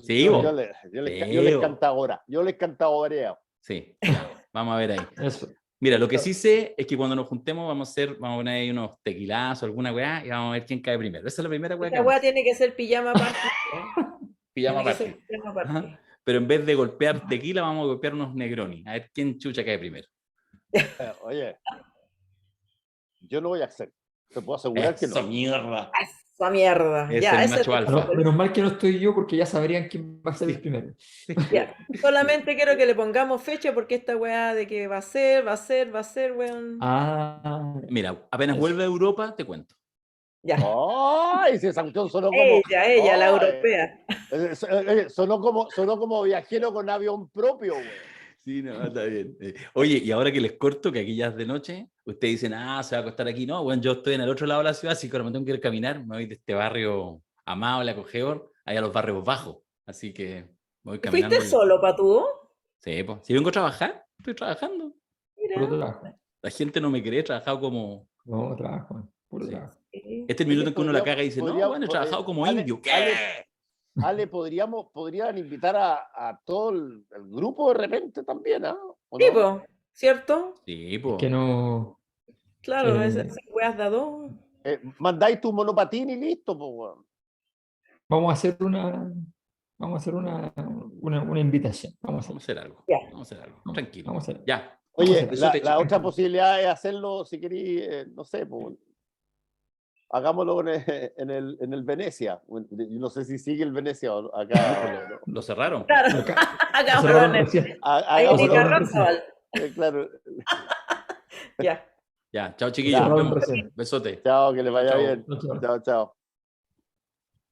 Sí, yo vos. les canto ahora. Yo les canto ahora. Sí, ya. Vamos a ver ahí. Eso. Mira, lo que sí sé es que cuando nos juntemos vamos a poner ahí unos tequilazos, alguna weá, y vamos a ver quién cae primero. Esa es la primera weá que Esta vamos a weá hacer. tiene que ser pijama party. Pijama Tiene que ser party. pijama party. Ajá. pero en vez de golpear tequila, vamos a golpear unos Negroni. A ver quién chucha cae primero. Oye, yo no voy a hacer. Te puedo asegurar que Eso, no. mierda. Esa mierda. Es Ya, el ese macho es el- alfa. Menos mal que no estoy yo porque ya sabrían quién va a ser el primero. Ya. Solamente quiero que le pongamos fecha porque esta weá de que va a ser, weón. Ah, Mira, apenas Eso. vuelve a Europa, te cuento. Ya. ¡Ay! Si esa cuestión sonó como. Ella, la ¡Ay! europea. Sonó como viajero con avión propio, güey. Sí, no, está bien. Oye, y ahora que les corto, que aquí ya es de noche, ustedes dicen, se va a acostar aquí. No, bueno, yo estoy en el otro lado de la ciudad, así que ahora me tengo que ir a caminar. Me voy de este barrio amable, acogedor, allá a los barrios bajos. Así que me voy caminando. ¿Fuiste solo, Patú? Sí, pues. Si vengo a trabajar, estoy trabajando. puro Mira. trabajo. La gente no me cree, he trabajado como... No, trabajo, puro Sí. trabajo. Sí. Este es el minuto en que uno la podría- caga y dice, no, podría- bueno, he trabajado como Ale- indio. ¿Qué? Ale, podrían invitar a todo el grupo de repente también, ¿ah? ¿O Sí, no? po, ¿cierto? Sí, pues. Que no. Claro, Eh, esas weas de a dos. Mandáis tu monopatín y listo, pues, weón. Vamos a hacer una invitación. Vamos a Vamos a hacer. hacer algo. Ya. Vamos a hacer algo. Vamos, Tranquilo. vamos a hacer. Ya. Vamos a Oye, hacer. Besote, la chico. otra posibilidad es hacerlo, si queréis, no sé, pues, hagámoslo en el Venecia. Yo no sé si sigue el Venecia acá. ¿no? Lo cerraron. Claro, Acá, hagámoslo cerraron en el- recién. ahí en Hagámoslo, cerraron Icarrazabal. claro. Ya. Ya, chao chiquillos. Ya. Nos Cerraron vemos. recién. Besote. Chao, que le vaya Chao. bien. Chao, chao. Chao, chao.